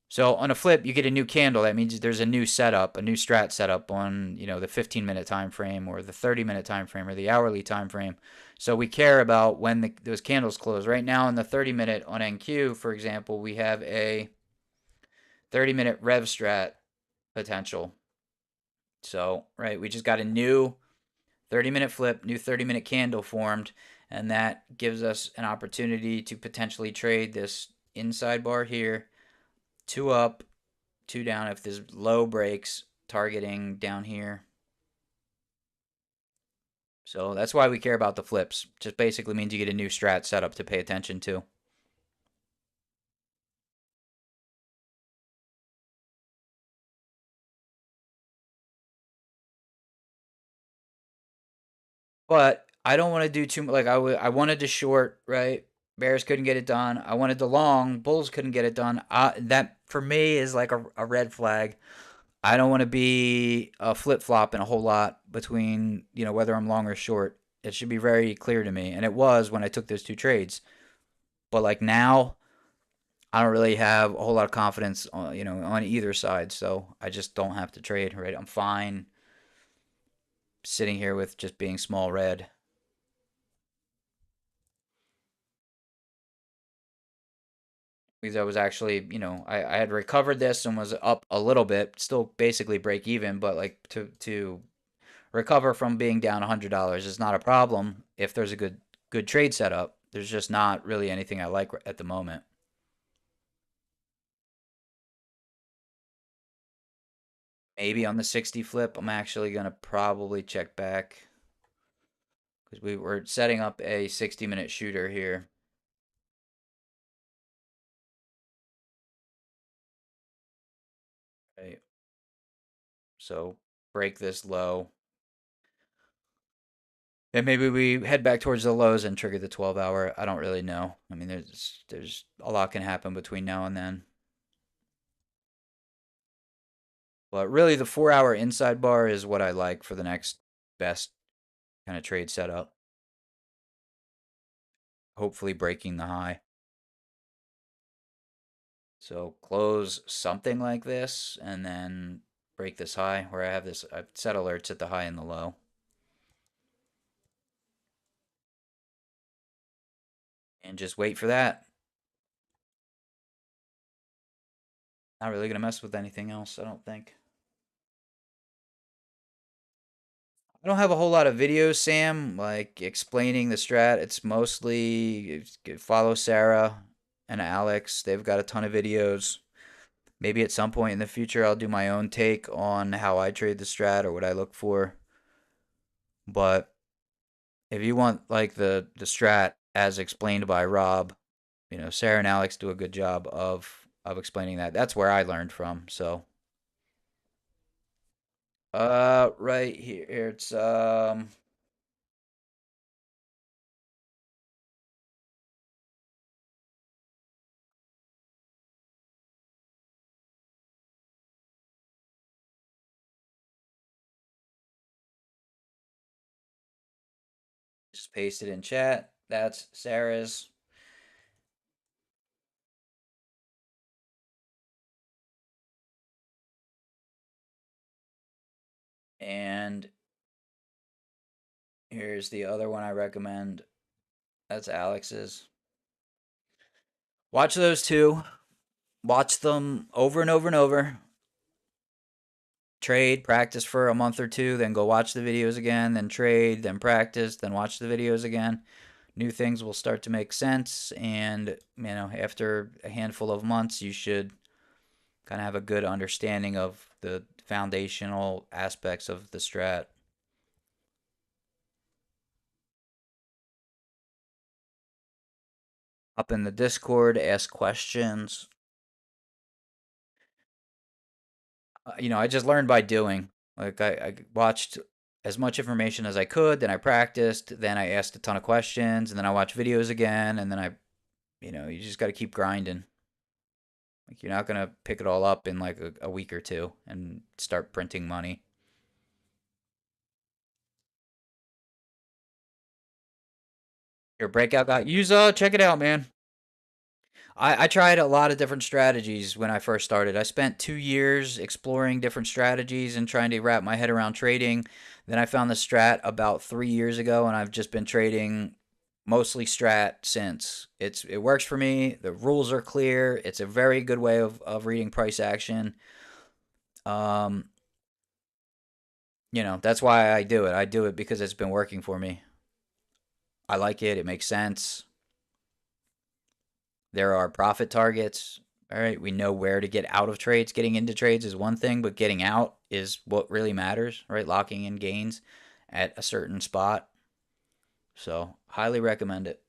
So on a flip, you get a new candle. That means there's a new setup, a new strat setup on, the 15-minute time frame or the 30-minute time frame or the hourly time frame. So we care about when those candles close. Right now in the 30-minute on NQ, for example, we have a 30-minute rev strat potential. So, right, we just got a new 30-minute flip, new 30-minute candle formed, and that gives us an opportunity to potentially trade this inside bar here, two up, two down if there's low breaks targeting down here. So that's why we care about the flips. Just basically means you get a new strat setup to pay attention to. But I don't want to do too much. Like I wanted to short, right? Bears couldn't get it done. I wanted the long. Bulls couldn't get it done. That for me is like a red flag. I don't want to be flip flopping a whole lot between whether I'm long or short. It should be very clear to me, and it was when I took those two trades. But like now, I don't really have a whole lot of confidence on on either side, so I just don't have to trade. Right, I'm fine sitting here with just being small red. Because I was actually, I had recovered this and was up a little bit, still basically break even, but like to recover from being down $100 is not a problem if there's a good trade setup. There's just not really anything I like at the moment. Maybe on the 60 flip, I'm actually gonna probably check back because we were setting up a 60-minute shooter here. Right. So break this low. And maybe we head back towards the lows and trigger the 12 hour. I don't really know. I mean, there's a lot can happen between now and then. But really, the 4 hour inside bar is what I like for the next best kind of trade setup. Hopefully, breaking the high. So close something like this and then break this high where I have this. I've set alerts at the high and the low. And just wait for that. Not really going to mess with anything else, I don't think. I don't have a whole lot of videos, Sam, like explaining the strat. It's mostly follow Sarah and Alex. They've got a ton of videos. Maybe at some point in the future, I'll do my own take on how I trade the strat or what I look for. But if you want like the strat as explained by Rob, Sarah and Alex do a good job of explaining that. That's where I learned from. So, right here, it's just paste it in chat. That's Sarah's. And here's the other one I recommend. That's Alex's. Watch those two. Watch them over and over and over. Trade, practice for a month or two, then go watch the videos again, then trade, then practice, then watch the videos again. New things will start to make sense, and after a handful of months, you should kind of have a good understanding of the foundational aspects of the strat. Up in the Discord, ask questions. I just learned by doing. Like I watched as much information as I could, then I practiced, then I asked a ton of questions, and then I watched videos again, and then you just got to keep grinding. Like you're not gonna pick it all up in like a week or two and start printing money. Your breakout guy, use check it out, man. I tried a lot of different strategies when I first started. I spent 2 years exploring different strategies and trying to wrap my head around trading. Then I found the strat about 3 years ago, and I've just been trading mostly strat since. It works for me. The rules are clear. It's a very good way of reading price action. Um, that's why I do it. I do it because it's been working for me. I like it. It makes sense. There are profit targets. All right, we know where to get out of trades. Getting into trades is one thing, but getting out is what really matters, right? Locking in gains at a certain spot. So, highly recommend it.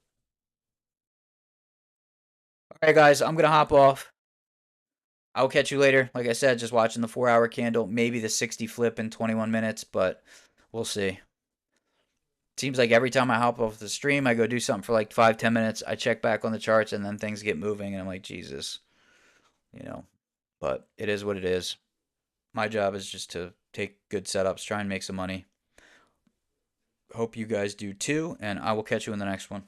All right, guys, I'm going to hop off. I'll catch you later. Like I said, just watching the 4 hour candle, maybe the 60 flip in 21 minutes, but we'll see. Seems like every time I hop off the stream, I go do something for like 5, 10 minutes. I check back on the charts and then things get moving, and I'm like, Jesus, you know. But it is what it is. My job is just to take good setups, try and make some money. Hope you guys do too, and I will catch you in the next one.